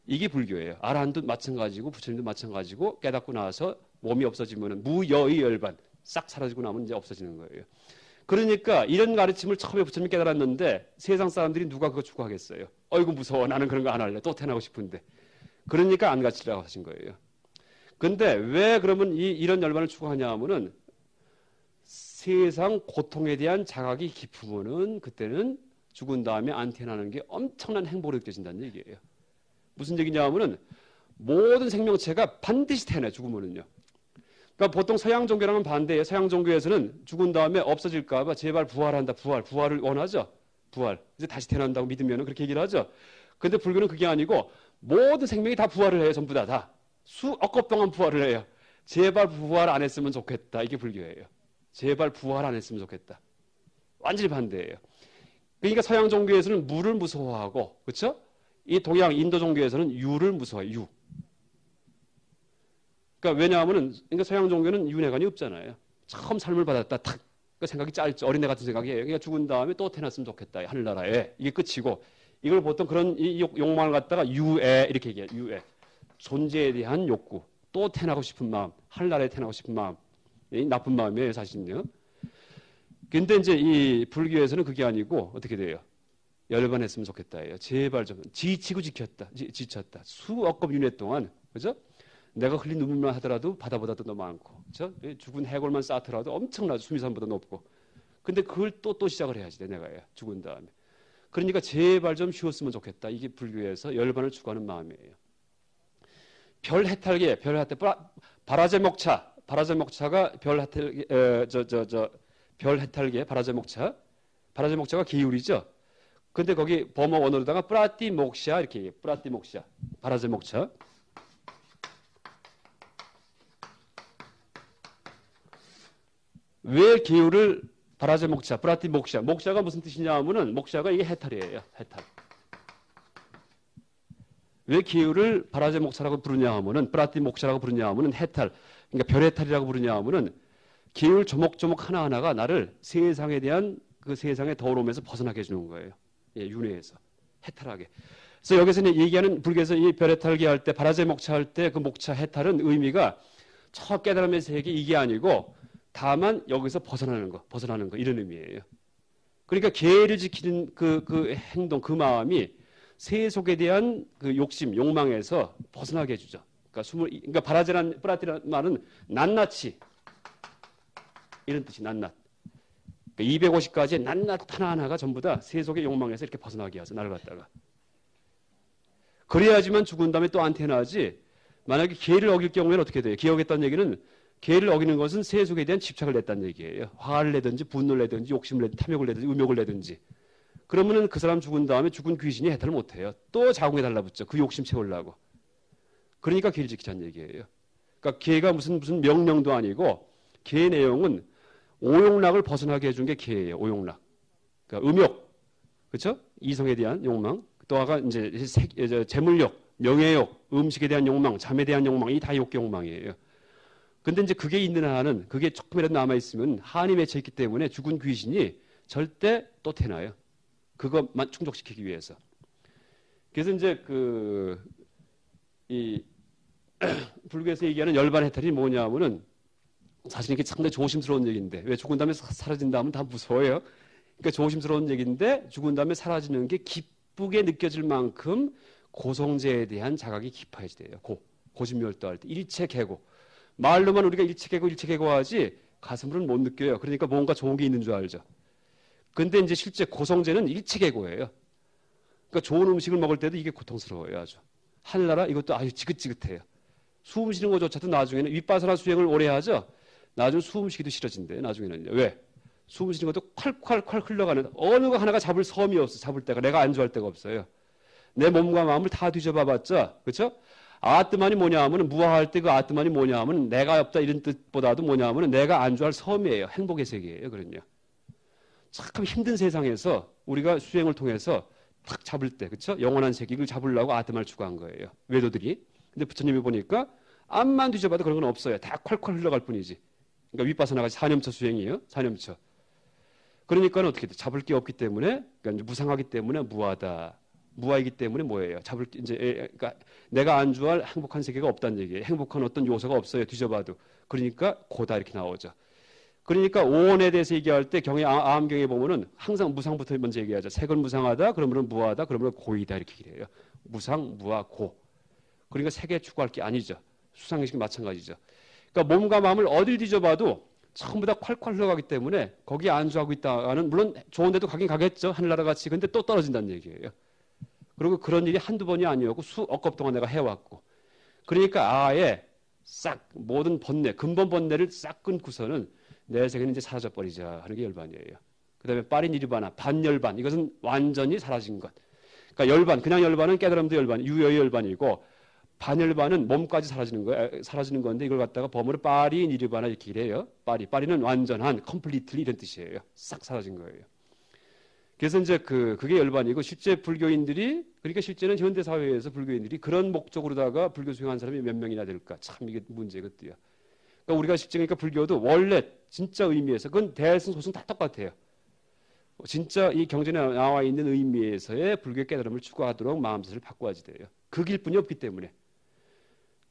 이게 불교예요. 아라한도 마찬가지고 부처님도 마찬가지고 깨닫고 나서 몸이 없어지면 무여의 열반 싹 사라지고 나면 이제 없어지는 거예요. 그러니까 이런 가르침을 처음에 부처님이 깨달았는데 세상 사람들이 누가 그거 추구하겠어요. 어이구 무서워 나는 그런 거 안 할래 또 태어나고 싶은데 그러니까 안 가르치라고 하신 거예요. 근데 왜 그러면 이런 열반을 추구하냐 하면은 세상 고통에 대한 자각이 깊으면은 그때는 죽은 다음에 안 태어나는 게 엄청난 행복으로 느껴진다는 얘기예요. 무슨 얘기냐 하면은 모든 생명체가 반드시 태어나요. 죽으면은요. 그러니까 보통 서양 종교랑은 반대예요. 서양 종교에서는 죽은 다음에 없어질까 봐 제발 부활한다. 부활을 원하죠. 부활. 이제 다시 태어난다고 믿으면 그렇게 얘기를 하죠. 근데 불교는 그게 아니고 모든 생명이 다 부활을 해요. 전부 다. 수억 것 동안 부활을 해요. 제발 부활 안 했으면 좋겠다. 이게 불교예요. 제발 부활 안 했으면 좋겠다. 완전히 반대예요. 그러니까 서양 종교에서는 물을 무서워하고 그렇죠? 이 동양 인도 종교에서는 유를 무서워해요. 유. 그러니까 왜냐하면은 그러니까 서양 종교는 윤회관이 없잖아요. 처음 삶을 받았다 탁 그 생각이 짧죠. 어린애 같은 생각이에요. 그러니까 죽은 다음에 또 태어났으면 좋겠다. 하늘나라에 이게 끝이고 이걸 보통 그런 이 욕망을 갖다가 유애 이렇게 얘기해요. 유애. 존재에 대한 욕구. 또 태어나고 싶은 마음. 하늘나라에 태어나고 싶은 마음. 이 나쁜 마음이에요, 사실은요. 근데 이제 이 불교에서는 그게 아니고 어떻게 돼요? 열반했으면 좋겠다예요. 제발 좀 지치고 지쳤다. 수억 급 윤회 동안 그죠? 내가 흘린 눈물만 하더라도 바다보다도 더 많고, 그죠? 죽은 해골만 쌓더라도 엄청나죠. 수미산보다 높고. 근데 그걸 또 시작을 해야지 내가 죽은 다음에. 그러니까 제발 좀 쉬었으면 좋겠다. 이게 불교에서 열반을 추구하는 마음이에요. 별 해탈계, 바라제목차가 별 해탈계 바라제목차가 기울이죠. 근데 거기 범어 원어로다가 뿌라띠 목샤 이렇게 얘기해요. 뿌라띠 목샤. 바라제목차. 왜 기울을 바라제목차, 뿌라띠 목샤. 목샤가 무슨 뜻이냐 하면은 목샤가 이게 해탈이에요. 해탈. 왜 기울을 바라제목차라고 부르냐 하면은 뿌라띠 목샤라고 부르냐 하면은 해탈. 그러니까 별해탈이라고 부르냐 하면은 기울 조목조목 하나하나가 나를 세상에 대한 그 세상의 더러움에서 벗어나게 해주는 거예요. 예, 윤회에서 해탈하게. 그래서 여기서 얘기하는 불교에서 이 별해탈기 할 때 바라제 목차 할 때 그 목차 해탈은 의미가 첫 깨달음의 세계 이게 아니고 다만 여기서 벗어나는 거 이런 의미예요. 그러니까 계를 지키는 그 행동 그 마음이 세속에 대한 그 욕심 욕망에서 벗어나게 해주죠. 그러니까 바라제란 뿌라띠란 말은 낱낱이 이런 뜻이 낱낱. 250가지의 낱낱 하나하나가 전부 다 세속의 욕망에서 이렇게 벗어나게 하죠. 나를 갖다가. 그래야지만 죽은 다음에 또 안 태어나지. 만약에 계를 어길 경우에는 어떻게 돼요? 기억했다는 얘기는 계를 어기는 것은 세속에 대한 집착을 냈다는 얘기예요. 화를 내든지 분노를 내든지 욕심을 내든지 탐욕을 내든지 음욕을 내든지. 그러면은 그 사람 죽은 다음에 죽은 귀신이 해탈을 못해요. 또 자궁에 달라붙죠. 그 욕심 채우려고. 그러니까 계를 지키자는 얘기예요. 그러니까 계가 무슨 명령도 아니고 계 내용은 오욕락을 벗어나게 해준 게 계예요. 오욕락. 그러니까 음욕, 그렇죠? 이성에 대한 욕망. 또 아까 이제 재물욕, 명예욕, 음식에 대한 욕망, 잠에 대한 욕망, 이 다 욕망이에요. 근데 이제 그게 있는 한은 그게 조금이라도 남아 있으면 한이 맺혀 있기 때문에 죽은 귀신이 절대 또 태어나요. 그것만 충족시키기 위해서. 그래서 이제 이 불교에서 얘기하는 열반 해탈이 뭐냐면은 사실 이게 상당히 조심스러운 얘기인데 왜 죽은 다음에 사라진다 하면 다 무서워요. 그러니까 조심스러운 얘기인데 죽은 다음에 사라지는 게 기쁘게 느껴질 만큼 고성제에 대한 자각이 깊어야돼요. 고진멸도할 때 일체계고 말로만 우리가 일체계고 하지 가슴으로는 못 느껴요. 그러니까 뭔가 좋은 게 있는 줄 알죠. 근데 이제 실제 고성제는 일체계고예요. 그러니까 좋은 음식을 먹을 때도 이게 고통스러워요. 아주 하늘나라 이것도 아주 지긋지긋해요. 숨 쉬는 것조차도 나중에는 윗바사나 수행을 오래 하죠. 나중에 숨 쉬기도 싫어진대요. 나중에는요. 왜? 숨 쉬는 것도 콸콸콸 흘러가는 어느 거 하나가 잡을 섬이 없어. 잡을 데가 내가 안주할 데가 없어요. 내 몸과 마음을 다 뒤져봐봤자 그렇죠? 아뜨만이 뭐냐 하면 무아할 때 그 아뜨만이 뭐냐 하면 내가 없다 이런 뜻보다도 뭐냐 하면 내가 안주할 섬이에요. 행복의 세계예요. 그럼요. 참 힘든 세상에서 우리가 수행을 통해서 탁 잡을 때 그렇죠? 영원한 세계 이걸 잡으려고 아뜨만을 추구한 거예요. 외도들이. 근데 부처님이 보니까 앞만 뒤져봐도 그런 건 없어요. 다 콸콸 흘러갈 뿐이지. 그러니까 윗바사나가 사념처 수행이에요. 사념처. 그러니까 어떻게 돼? 잡을 게 없기 때문에 그러니까 무상하기 때문에 무하다. 무아이기 때문에 뭐예요? 잡을 게 이제 그러니까 내가 안주할 행복한 세계가 없다는 얘기예요. 행복한 어떤 요소가 없어요. 뒤져봐도. 그러니까 고다 이렇게 나오죠. 그러니까 오원에 대해서 얘기할 때 경에 아함경에 보면은 항상 무상부터 먼저 얘기하죠. 색은 무상하다. 그러면 무하다. 그러면 고이다 이렇게 얘기해요. 무상, 무하, 고. 그러니까 세계 추구할 게 아니죠. 수상의식이 마찬가지죠. 그러니까 몸과 마음을 어딜 뒤져봐도 전부 다 콸콸 흘러가기 때문에 거기에 안주하고 있다가는 물론 좋은 데도 가긴 가겠죠. 하늘나라 같이. 근데 또 떨어진다는 얘기예요. 그리고 그런 일이 한두 번이 아니었고 수억 급 동안 내가 해왔고. 그러니까 아예 싹 모든 번뇌, 근본 번뇌를 싹 끊고서는 내 세계는 이제 사라져버리자 하는 게 열반이에요. 그 다음에 빠리니르바나, 반열반. 이것은 완전히 사라진 것. 그러니까 열반, 그냥 열반은 깨달음도 열반, 유여의 열반이고 반열반은 몸까지 사라지는 거예요. 사라지는 건데 이걸 갖다가 범어로 빠리니르바나 이렇게 이래요. 빠리는 완전한, 컴플리트리 이런 뜻이에요. 싹 사라진 거예요. 그래서 이제 그게 열반이고 실제 불교인들이 그러니까 실제는 현대 사회에서 불교인들이 그런 목적으로다가 불교 수행한 사람이 몇 명이나 될까? 참 이게 문제거든요. 그러니까 우리가 실제 그러니까 불교도 원래 진짜 의미에서 그건 대승 소승 다 똑같아요. 진짜 이 경전에 나와 있는 의미에서의 불교의 깨달음을 추구하도록 마음새를 바꿔야지 돼요. 그 길뿐이 없기 때문에.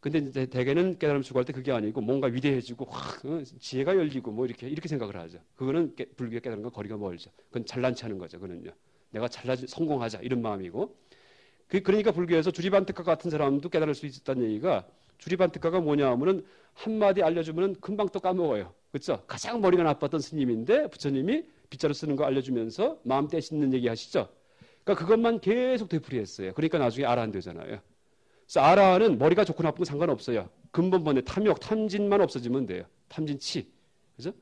근데 이제 대개는 깨달음 추구할 때 그게 아니고 뭔가 위대해지고 확 지혜가 열리고 뭐 이렇게 생각을 하죠. 그거는 불교의 깨달음과 거리가 멀죠. 그건 잘난치 하는 거죠. 그거는요. 내가 성공하자 이런 마음이고. 그러니까 불교에서 주리반특가 같은 사람도 깨달을 수 있었다는 얘기가 주리반특가가 뭐냐 하면은 한마디 알려주면은 금방 또 까먹어요. 그렇죠? 가장 머리가 나빴던 스님인데 부처님이 빗자루 쓰는 거 알려주면서 마음 떼시는 얘기 하시죠. 그러니까 그것만 계속 되풀이했어요. 그러니까 나중에 아라한 되잖아요. 그래서 아라한은 머리가 좋고 나쁜 건 상관없어요. 근본 번뇌, 탐욕, 탐진만 없어지면 돼요. 탐진치. 그죠?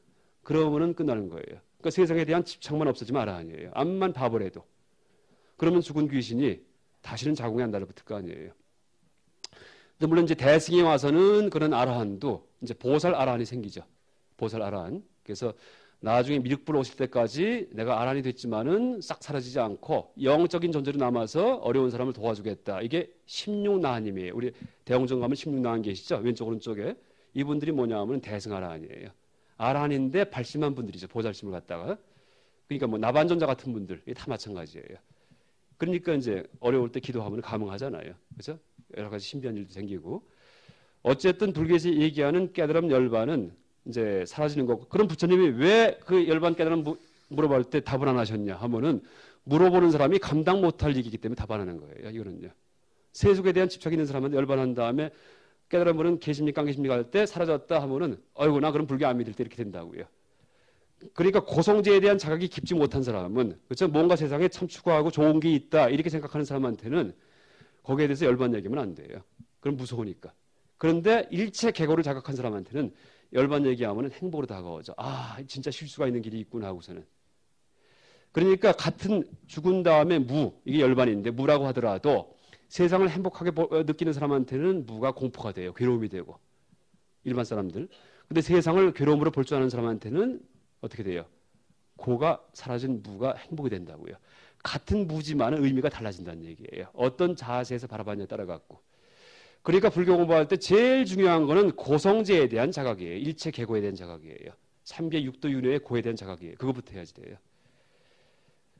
그러면은 끝나는 거예요. 그러니까 세상에 대한 집착만 없어지면 아라한이에요. 암만 바보래도. 그러면 죽은 귀신이 다시는 자궁에 안 달라붙을 거 아니에요. 근데 물론 이제 대승에 와서는 그런 아라한도 이제 보살 아라한이 생기죠. 보살 아라한. 그래서 나중에 미륵불 오실 때까지 내가 아라한이 됐지만은 싹 사라지지 않고 영적인 존재로 남아서 어려운 사람을 도와주겠다. 이게 16나한님이에요. 우리 대홍정 가면 16나한 계시죠? 왼쪽 오른쪽에. 이분들이 뭐냐 하면 대승 아라한이에요. 아라한인데 발심한 분들이죠. 보살심을 갖다가. 그러니까 뭐 나반존자 같은 분들. 이게 다 마찬가지예요. 그러니까 이제 어려울 때 기도하면 감흥하잖아요. 그렇죠? 여러 가지 신비한 일도 생기고. 어쨌든 불교에서 얘기하는 깨달음 열반은 이제 사라지는 거고. 그럼 부처님이 왜 그 열반 깨달음 물어볼 때 답을 안 하셨냐 하면은 물어보는 사람이 감당 못할 얘기이기 때문에 답 안 하는 거예요. 이거는요. 세속에 대한 집착이 있는 사람한테 열반한 다음에 깨달음은 계십니까 안 계십니까 할 때 사라졌다 하면은 어이구 나 그럼 불교 안 믿을 때 이렇게 된다고요. 그러니까 고성제에 대한 자각이 깊지 못한 사람은 그렇죠? 뭔가 세상에 참 추구하고 좋은 게 있다 이렇게 생각하는 사람한테는 거기에 대해서 열반 얘기하면 안 돼요. 그럼 무서우니까. 그런데 일체 계고를 자각한 사람한테는 열반 얘기하면 행복으로 다가오죠. 아, 진짜 쉴 수가 있는 길이 있구나 하고서는. 그러니까 같은 죽은 다음에 이게 열반인데 무라고 하더라도 세상을 행복하게 느끼는 사람한테는 무가 공포가 돼요. 괴로움이 되고. 일반 사람들. 근데 세상을 괴로움으로 볼 줄 아는 사람한테는 어떻게 돼요? 고가 사라진 무가 행복이 된다고요. 같은 무지만 의미가 달라진다는 얘기예요. 어떤 자세에서 바라봤냐에 따라 갖고. 그러니까 불교 공부할 때 제일 중요한 거는 고성제에 대한 자각이에요. 일체 개고에 대한 자각이에요. 삼계 육도 윤회의 고에 대한 자각이에요. 그거부터 해야지 돼요.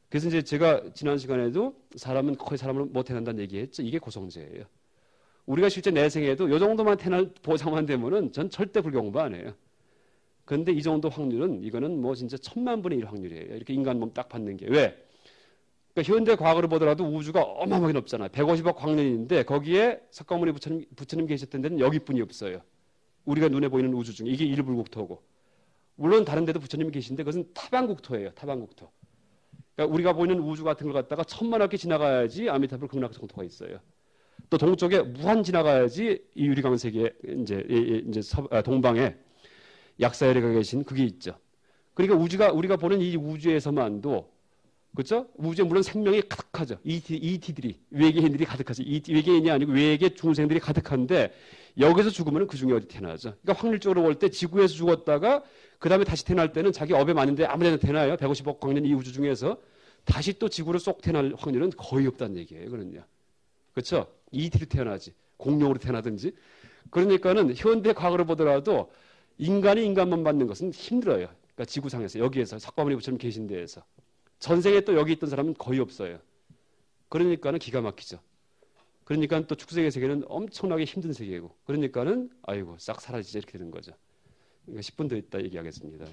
그래서 이제 제가 지난 시간에도 사람은 거의 사람을 못 태어난다는 얘기했죠. 이게 고성제예요. 우리가 실제 내 생에도 이 정도만 태어날 보장만 되면은 전 절대 불교 공부 안 해요. 그런데 이 정도 확률은 이거는 뭐 진짜 1000만 분의 1 확률이에요. 이렇게 인간 몸 딱 받는 게. 왜? 그러니까 현대 과거를 보더라도 우주가 어마어마하게 높잖아요. 150억 광년인데 거기에 석가모니 부처님 계셨던 데는 여기뿐이 없어요. 우리가 눈에 보이는 우주 중에 이게 일불국토고. 물론 다른 데도 부처님이 계신데 그것은 타반국토예요. 타반국토. 그러니까 우리가 보이는 우주 같은 걸 갖다가 1000만억개 지나가야지 아미타불 극락정토가 있어요. 또 동쪽에 무한 지나가야지 이 유리광세계 이제 동방에 약사열애가 계신 그게 있죠. 그러니까 우리가 보는 이 우주에서만도 그렇죠? 우주에 물론 생명이 가득하죠. ET들이 외계인들이 가득하죠. 외계인이 아니고 외계 중생들이 가득한데 여기서 죽으면 그 중에 어디 태어나죠? 그러니까 확률적으로 볼 때 지구에서 죽었다가 그 다음에 다시 태어날 때는 자기 업에 맞는데 아무데나 태어나요. 150억 광년 이 우주 중에서 다시 또 지구로 쏙 태어날 확률은 거의 없다는 얘기예요. 그러는요. 그렇죠? ET로 태어나지. 공룡으로 태어나든지. 그러니까는 현대 과거를 보더라도 인간이 인간만 받는 것은 힘들어요. 그러니까 지구상에서 여기에서 석가모니 부처님 계신 데에서 전생에 또 여기 있던 사람은 거의 없어요. 그러니까는 기가 막히죠. 그러니까 또 축생의 세계는 엄청나게 힘든 세계고 그러니까는 아이고 싹 사라지지 이렇게 되는 거죠. 그러니까 10분 더 있다 얘기하겠습니다.